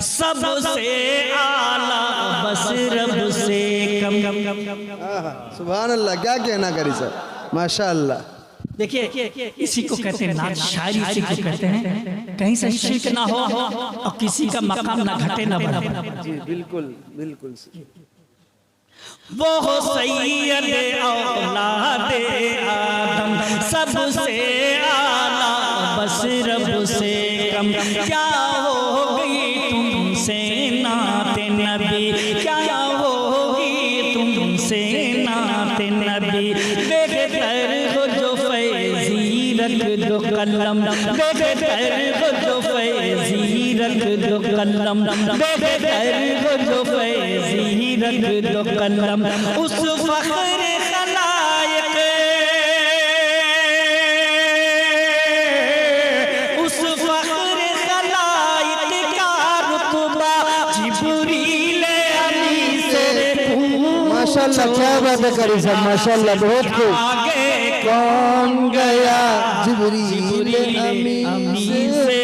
सबसे आला बस रब से कम। सुभान अल्लाह, क्या कहना कारी साहब, माशाअल्लाह। देखिए, इसी को कहते हैं नात शायरी, इसी को कहते हैं कहीं से शिर्क ना हो और किसी का मकाम ना घटे ना बढ़े। जी बिल्कुल बिल्कुल। वो हो सैयद औलाद आदम, सबसे आला बस रब से कम। क्या होगी तुमसे नाते नबी, क्या होगी तुमसे नाते नबी? बेहतर हो जो फैज़ी रख दो कलम, बेहतर हो जो फैज़ी रख दो कलम, बेहतर हो जो फैज़ी रख दो कलम। उस फ़ख्र खलाइक़, उस फ़ख्र खलाइक़ का रुतबा जिब्रील अमी से माशाअल्लाह, क्या बात है कारी साहब, माशाअल्लाह, बहुत खूब। आगे कौन गया? जिब्रील अमी से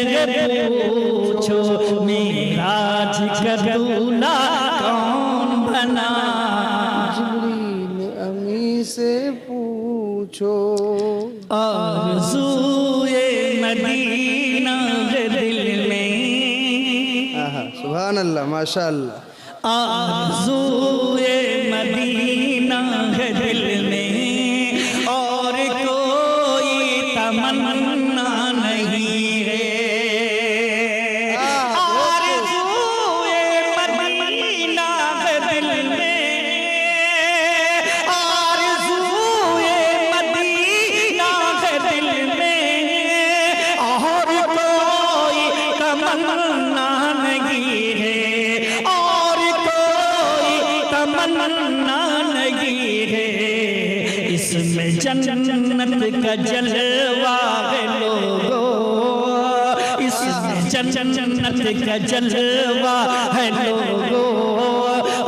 पूछो, मेराज का दूल्हा कौन बना? जिब्रील अमी से पूछो। आरज़ूए मदीना है दिल में, सुभान अल्लाह, माशाअल्लाह। आरज़ूए मदीना है दिल में, और कोई तमन्ना नहीं है। आरज़ूए मदीना है दिल में, आरज़ूए मदीना है दिल में, और कोई तमन्ना नहीं है, और कोई तमन्ना नहीं है। इसमें जन्नत का जलवा है लोगों, इसमें जन्नत का जलवा है लोगों,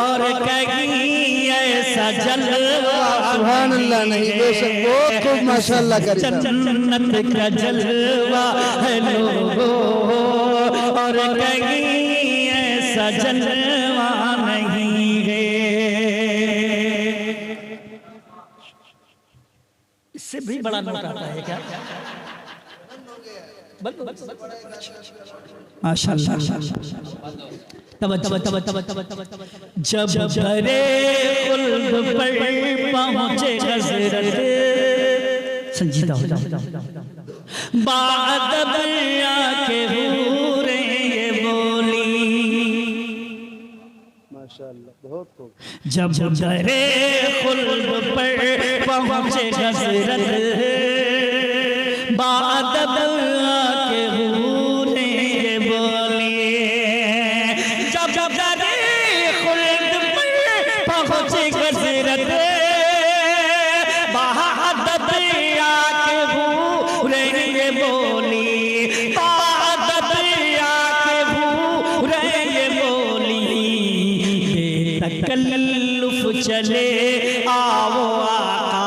और कहीं ऐसा ऐसा जलवा सुभान अल्लाह नहीं बेशक बहुत खूब माशाअल्लाह कारी साहब। जन्नत का जलवा है लोगों और कहीं ऐसा जलवा नहीं है। इससे भी बड़ा नोट आता है क्या? माशाअल्लाह। जब दरे खुल्द पर पहुंचे हज़रत, संजीदा हो जाओ, बाद दरिया के हूरे ये बोली, माशाअल्लाह बहुत खूब। जब दरे खुल्द पर पहुंचे हज़रत, बाद दरिया के हूरे ये बोली, जब दरे खुल्द पर पहुंचे हज़रत, बाद दरिया के हूरे ये बोली, बाद दरिया के हूरे ये बोली, बेतकल्लुफ चले आओ आका,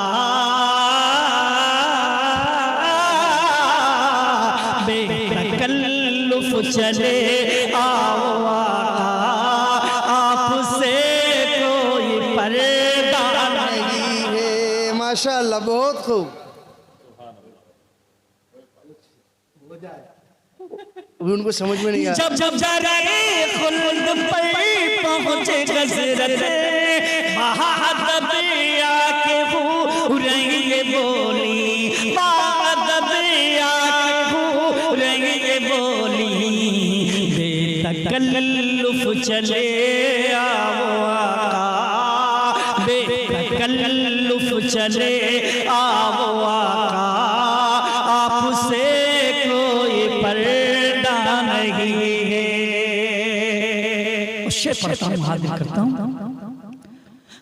बेतकल्लुफ चले आओ आका, आपसे कोई पर्दा नहीं है माशाअल्लाह बहुत खूब। अभी उनको समझ में नहीं आया। जब दरे खुल्द पर पहुंचे हज़रत, बाद दरिया के हूरे ये बोली, बाद दरिया के हूरे ये बोली, बेतकल्लुफ चले आओ आका, बेतकल्लुफ चले आओ आका, आपसे कोई पर्दा नहीं है। शेर पढ़ता हूँ, हाजिर करता हूँ।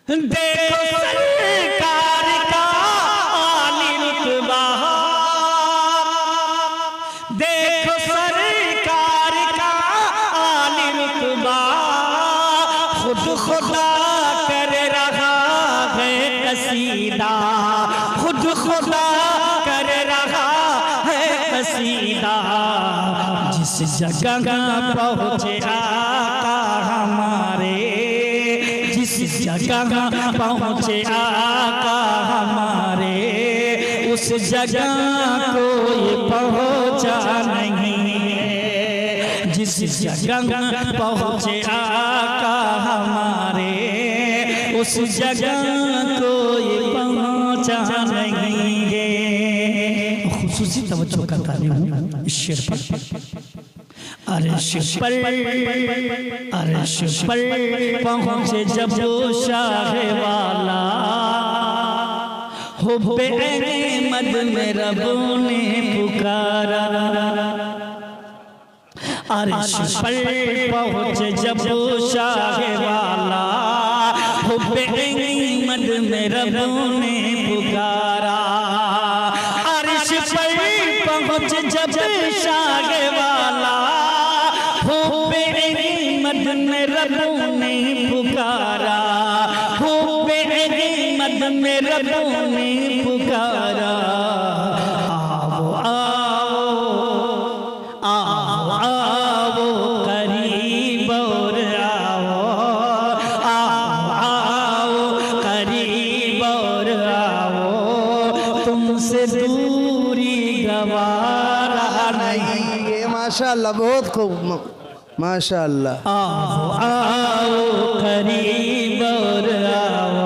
देखो सरकार का आली रुतबा, देखो सरकार का आली रुतबा, खुद खुदा कर रहा है कसीदा, खुद खुदा कर रहा है कसीदा, जिस जगह पहुँचे आका हमारे, जिस जगह पहुँचे आका हमारे, उस जगह कोई पहुँचा नहीं है, जिस जगह पहुँचे आका हमारे, उस जगह कोई पहुँचा नहीं है। खुसूसी तवज्जो करता हूँ इस शेर पर। अर्श पर पहुँचे जब शाह वाला, हुब्बे अहमद में रब ने पुकारा, अर्श पर पहुँचे जब शाह वाला, हुब्बे अहमद में रब ने पुकारा, अर्श पर पहुँचे जब शाह वाला, हुब्बे अहमद में रब ने पुकारा, हुब्बे अहमद में रब ने पुकारा, आओ आओ आओ आओ करीब और आओ, आओ आओ करीब और आओ, तुमसे दूरी गवारा नहीं। ये माशाअल्लाह बहुत खूब माशाअल्लाह। आओ आओ करीब और आओ,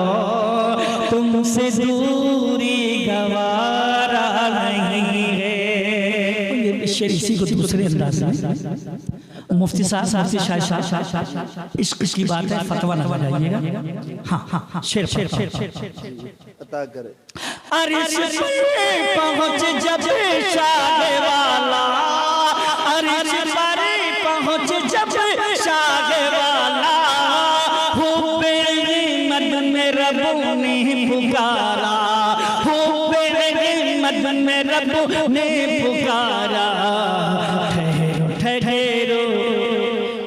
तुमसे दूरी गवारा नहीं है। ये शेर इसी को दूसरे अंदाज में मुफ्ती साहब मुफ्ती शाह इश्क की बात है, फतवा ना लगाइएगा। हाँ हाँ हाँ शेर अता करे। अर्श पर पहुँच जब शाह वाला, अर्श पर पहुँच जब शाह वाला, हुब्बे अहमद में रब ने पुकारा, हुब्बे अहमद में रब ने पुकारा, ठहरो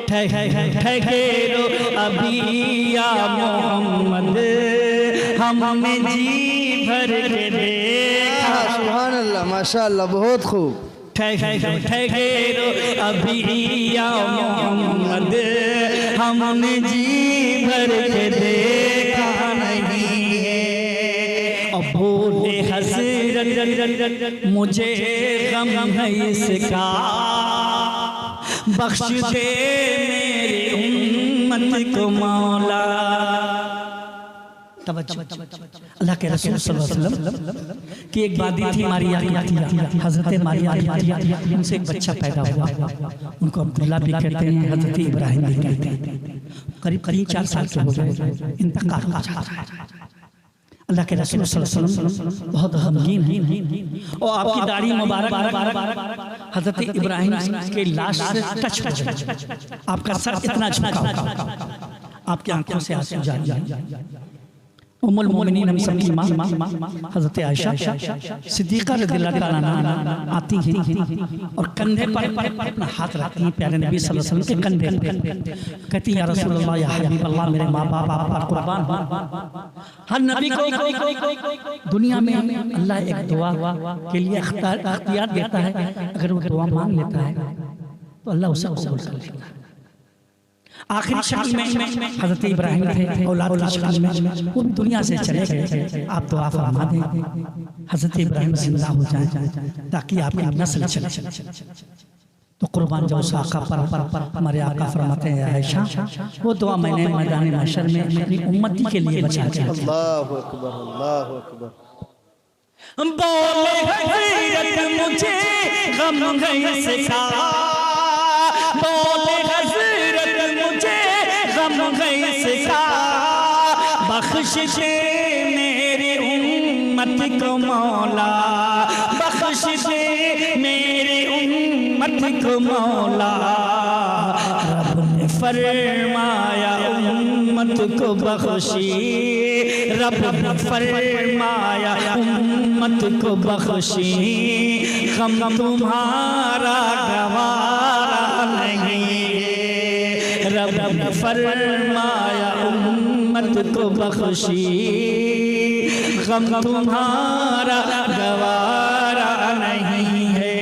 ठहरो ठहरो अभी या मोहम्मद, हमने जी भर के देखा। सुभान अल्लाह, माशाअल्लाह, बहुत खूब। ठहरो अभी या मोहम्मद, हमने जी भर के देखा नहीं है। अब बोले हज़रत मुझे गम है इसका, बख्श दे मेरी उम्मत को मौला। अल्लाह के रसूल सल्लल्लाहु अलैहि वसल्लम की एक वादी थी, मारिया की, हज़रत मारिया की, उनसे एक बच्चा पैदा हुआ। उनको अब्दुल्ला भी कहते हैं, हज़रत इब्राहिम भी कहते हैं। करीब 4 साल के हो गए, इंतकाल हो गया। अल्लाह के रसूल सल्लल्लाहु अलैहि वसल्लम बहुत गमगीन हैं और आपकी दाढ़ी मुबारक हज़रत इब्राहिम के लाश से टच हो गई। आपका सर इतना झुका, आपकी आंखों से आंसू जारी। उम्मुल मोमिनीन हम सबकी माँ हज़रत आयशा सिद्दीक़ा रज़ियल्लाहु ताला अन्हा आती हैं और कंधे पर अपना हाथ रखती हैं प्यारे नबी सल्लल्लाहु अलैहि वसल्लम के कंधे पर, कहती हैं या रसूलल्लाह या हबीब अल्लाह, मेरे माँ बाप आप पर कुर्बान। हर नबी को दुनिया में अल्लाह एक दुआ के लिए इख्तियार देता है, अगर वो दुआ मांग लेता है तो अल्लाह उसे कबूल कर लेता है। आखिरी शक्ल में हज़रत इब्राहिम थे, औलाद की शक्ल में, वो भी दुनिया से चले गए। आप दुआ फरमा दें हज़रत इब्राहिम जिंदा हो जाएं ताकि आपकी नस्ल चले। तो कुर्बान जो उस आका पर हमारे आका फरमाते हैं आयशा, वो दुआ मैंने मैदान महशर में अपनी उम्मती के लिए बचा के। अल्लाहु अकबर, अल्लाहु अकबर। बोले हज़रत मुझे गम है इसका, बोले हज़रत मुझे गम है इसका, बख्श दे मेरी उम्मत को मौला, बख्श दे मेरी उम्मत को मौला। रब ने फरमाया उम्मत को बख्शी, रब ने फरमाया उम्मत को बख्शी, गम तुम्हारा गवारा नहीं है। रब ने फरमाया उम्मत को बख्शी, गम तुम्हारा गवारा नहीं है।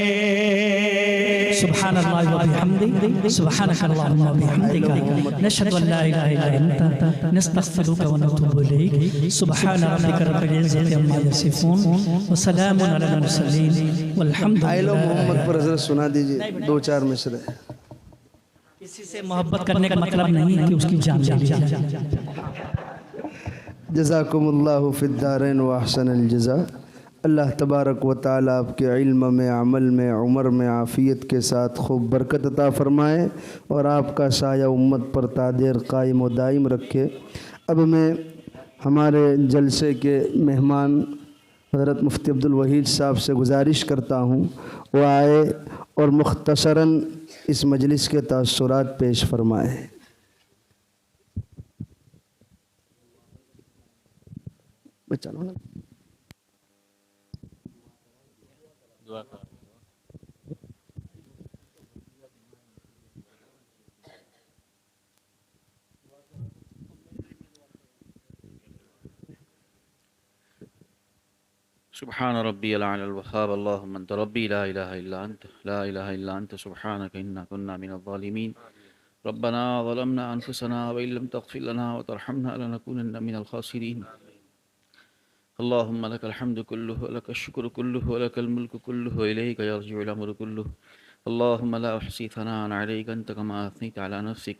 सुब्हानल्लाह व बिहम्दिही, सुब्हानकल्लाहुम्मा व बिहम्दिका, नशहदु अन ला इलाहा इल्ला अंता, नस्तगफिरुका व नतूबु इलैक। सुब्हान रब्बिका रब्बिल इज्जति अम्मा यसिफून व सलामुन अलल मुरसलीन वल्हम्दुलिल्लाहि। मोहम्मद पर हज़रत सुना दीजिए 2-4 मिसरे। किसी से मोहब्बत करने का मतलब नहीं है कि उसकी जान ली जाए। जज़ाकुमुल्लाहु फिद्दारैन व अहसनल जज़ा। अल्लाह तबारक व तआला आपके इल्म में, अमल में, उम्र में आफ़ियत के साथ खूब बरकत अता फ़रमाए और आपका साया उम्मत पर तादेर कायम व दायम रखे। अब मैं हमारे जलसे के मेहमान हज़रत मुफ्ती अब्दुल वहीद साहब से गुजारिश करता हूँ वो आए और मुख्तसरन इस मजलिस के तासुरात पेश फरमाए। चलो ना सुब्हान रब्बियल आला वहाब, अल्लाहुम्मा अंत रब्बी ला इलाहा इल्ला अंत सुब्हानका इन्ना कुन्ना मिनज़ ज़ालिमीन। रब्बना ज़लमना अनफुसना व इल्लम तग़फिर लना व तरहमना लनकुनन्ना मिनल ख़ासिरीन। अल्लाहुम्मा लकल हम्दु कुल्लुहु व लकश शुक्र कुल्लुहु व लकल मुल्कु कुल्लुहु व इलैका यर्जिउल अम्रु कुल्लुहु। अल्लाहुम्मा ला उहसी सनाअन अलैका अंत कमा अथनैत अला नफ्सिक।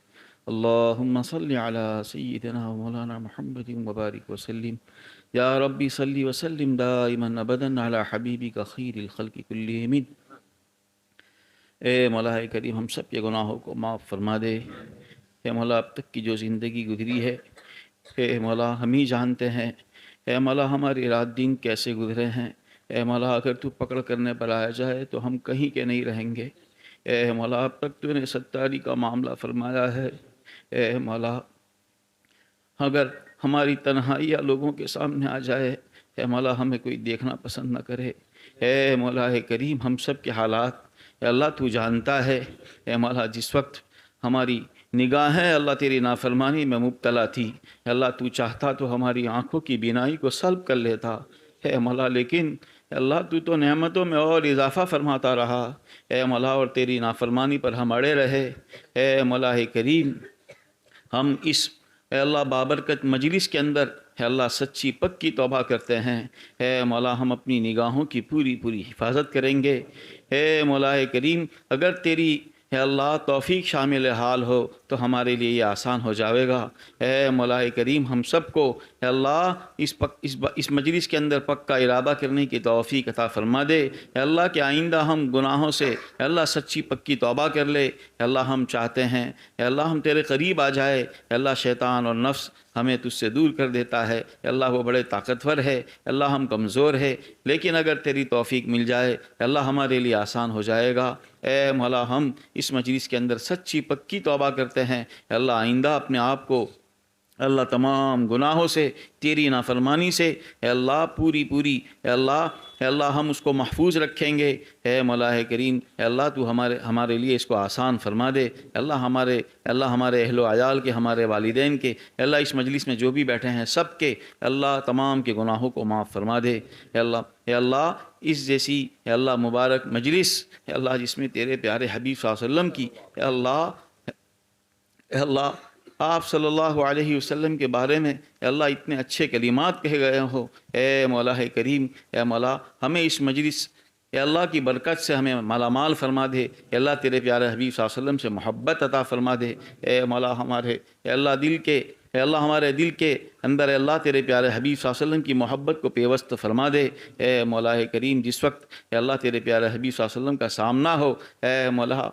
अल्लाहुम्मा सल्लि अला सय्यिदिना व मौलाना मुहम्मदिन व बारिक व सल्लिम। या रब्बी सल्लि व सल्लिम दाइमन अबदन अला हबीबिका खैरिल खल्क़ि कुल्लिहिम। ए मौला करीम, हम सब के गुनाहों को माफ़ फरमा दे। ए मौला, अब तक की जो ज़िंदगी गुजरी है, ए मौला हम ही जानते हैं। ए मौला, हमारी रात दिन कैसे गुजरे हैं। ए मौला, अगर तू पकड़ करने पर आया जाए तो हम कहीं के नहीं रहेंगे। ए मौला, अब तक तूने सत्तारी का मामला फरमाया है। ए मौला, अगर हमारी तन्हाइयाँ लोगों के सामने आ जाए, ए मौला, हमें कोई देखना पसंद न करे। ए मौला करीम, हम सब के हालात अल्लाह तू जानता है। ए मौला, जिस वक्त हमारी निगाहें अल्लाह तेरी नाफरमानी में मुब्तला थी। अल्लाह तू चाहता तो हमारी आँखों की बीनाई को सल्ब कर लेता है मौला, लेकिन अल्लाह तू तो नेमतों में और इजाफ़ा फरमाता रहा है मौला, और तेरी नाफरमानी पर हम अड़े रहे। है मौला करीम, हम इस अल्लाह बाबरकत मजलिस के अंदर है अल्लाह सच्ची पक्की तौबा करते हैं। है मौला, हम अपनी निगाहों की पूरी पूरी हिफाजत करेंगे। है मौला करीम, अगर तेरी है अल्लाह तौफीक शामिल हाल हो तो हमारे लिए ये आसान हो जाएगा। है मौला करीम, हम सबको है अल्लाह इस मजलिस के अंदर पक्का इरादा करने की तौफीक अता फरमा दे। है अल्लाह के आइंदा हम गुनाहों से है अल्लाह सच्ची पक्की तौबा कर ले। है अल्लाह, हम चाहते हैं है अल्लाह हम तेरे करीब आ जाए। है अल्लाह, शैतान और नफ्स हमें तुझसे दूर कर देता है। अल्लाह, वो बड़े ताकतवर है। अल्लाह, हम कमज़ोर है, लेकिन अगर तेरी तौफीक मिल जाए अल्लाह हमारे लिए आसान हो जाएगा। ए मौला, हम इस मजलिस के अंदर सच्ची पक्की तौबा करते हैं। अल्लाह, आइंदा अपने आप को अल्लाह तमाम गुनाहों से, तेरी नाफरमानी से अल्लाह पूरी पूरी अल्लाह हम उसको महफूज रखेंगे। है मौला करीम, अल्लाह तू हमारे लिए इसको आसान फरमा दे। अल्लाह हमारे अहलो अयाल के, हमारे वालिदैन के, अल्लाह इस मजलिस में जो भी बैठे हैं सब के अल्लाह तमाम के गुनाहों को माफ़ फरमा दे। अल्लाह इस जैसी अल्लाह मुबारक मजलिस अल्लाह जिसमें तेरे प्यारे हबीब सल्लल्लाहु अलैहि वसल्लम की अल्लाह आप सल्लल्लाहु अलैहि वसल्लम के बारे में अल्लाह इतने अच्छे कलिमात कहे गए हो। ए मौला करीम, ए मौला, हमें इस मजलिस अल्लाह की बरकत से हमें मालामाल फरमा दे। अल्लाह तेरे प्यारे हबीब सल्लल्लाहु अलैहि वसल्लम से मोहब्बत अता फरमा दे। ए मौला, हमारे अल्लाह हमारे दिल के अंदर अल्लाह तेरे प्यारे हबीब सल्लल्लाहु अलैहि वसल्लम की मोहब्बत को पेवस्त फरमा दे। ए मौला करीम, जिस वक्त अल्लाह तेरे प्यारे हबीब सल्लल्लाहु अलैहि वसल्लम का सामना हो, ए मौला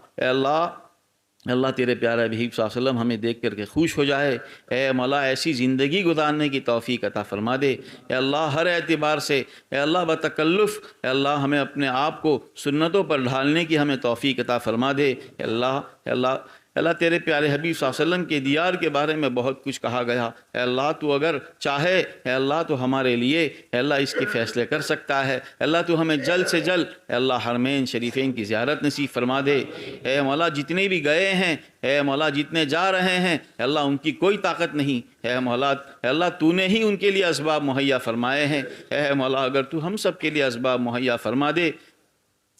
अल्लाह तेरे प्यारे हबीब सल्लल्लाहु अलैहि वसल्लम हमें देख करके खुश हो जाए। ए मौला, ऐसी ज़िंदगी गुजारने की तौफ़ीक अता फरमा दे। अल्लाह, हर एतबार से अल्लाह बतकल्लुफ़ अल्लाह हमें अपने आप को सुन्नतों पर ढालने की हमें तौफ़ीक अता फरमा दे। अल्लाह तेरे प्यारे हबीब सल्लल्लाहु अलैहि वसल्लम के दीयार के बारे में बहुत कुछ कहा गया। अल्लाह, तू अगर चाहे अल्लाह तो हमारे लिए अल्लाह इसके फ़ैसले कर सकता है। अल्लाह, तू हमें जल्द से जल्द अल्लाह हरमैन शरीफैन की ज़ियारत नसीब फरमा दे। ए मौला, जितने भी गए हैं, ए मौला, जितने जा रहे हैं अल्लाह उनकी कोई ताकत नहीं है। मौला अल्लाह, तूने ही उनके लिए असबाब मुहैया फरमाए हैं। ए मौला, अगर तू हम सब के लिए असबाब मुहैया फरमा दे।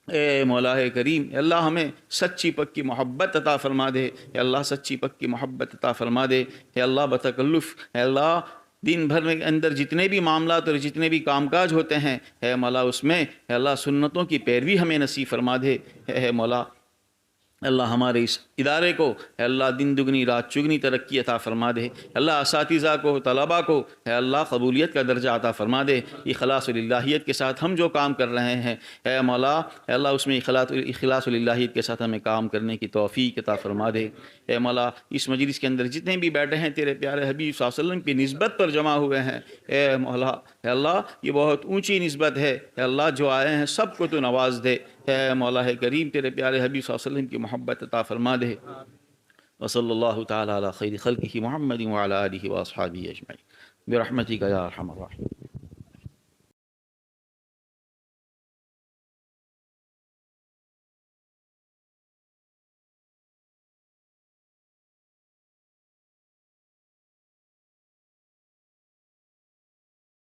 ए मौला करीम, अल्लाह हमें सच्ची पक्की मोहब्बत अता फरमा दे। अल्लाह, सच्ची पक्की मोहब्बत अता फरमा दे। अल्लाह बतकल्लुफ़ अल्लाह दिन भर में अंदर जितने भी मामलात और जितने भी कामकाज होते हैं, है मौला, उसमें अल्लाह सुन्नतों की पैरवी हमें नसीब फरमा दे। है मौला, अल्लाह हमारे इस इदारे को अल्लाह दिन दुगनी रात चुगनी तरक्की अता फरमा दे। अल्लाह असातिज़ा को, तलबा को अल्लाह कबूलियत का दर्जा अता फरमा दे। इखलास-उल-इलाहियत के साथ हम जो काम कर रहे हैं है मौला, अल्लाह उसमें इखलास-उल-इलाहियत के साथ हमें काम करने की तौफ़ीक अता फरमा दे। है मौला, इस मजलिस के अंदर जितने भी बैठे हैं तेरे प्यारे हबीब सल्लल्लाहु अलैहि वसल्लम की निस्बत पर जमा हुए हैं। ए मौला, अल्लाह ये बहुत ऊँची निस्बत है। अल्लाह, जो आए हैं सबको तो नवाज दे। है मौला करीम, तेरे प्यारे हबीब सल्लल्लाहु अलैहि वसल्लम की मोहब्बत अता फरमा दे। वसल्लल्लाहु तआला अला खैरि खल्क़िही मुहम्मदिन व अला आलिहि व अस्हाबिही अजमईन बिरहमतिका या अरहमर राहिमीन।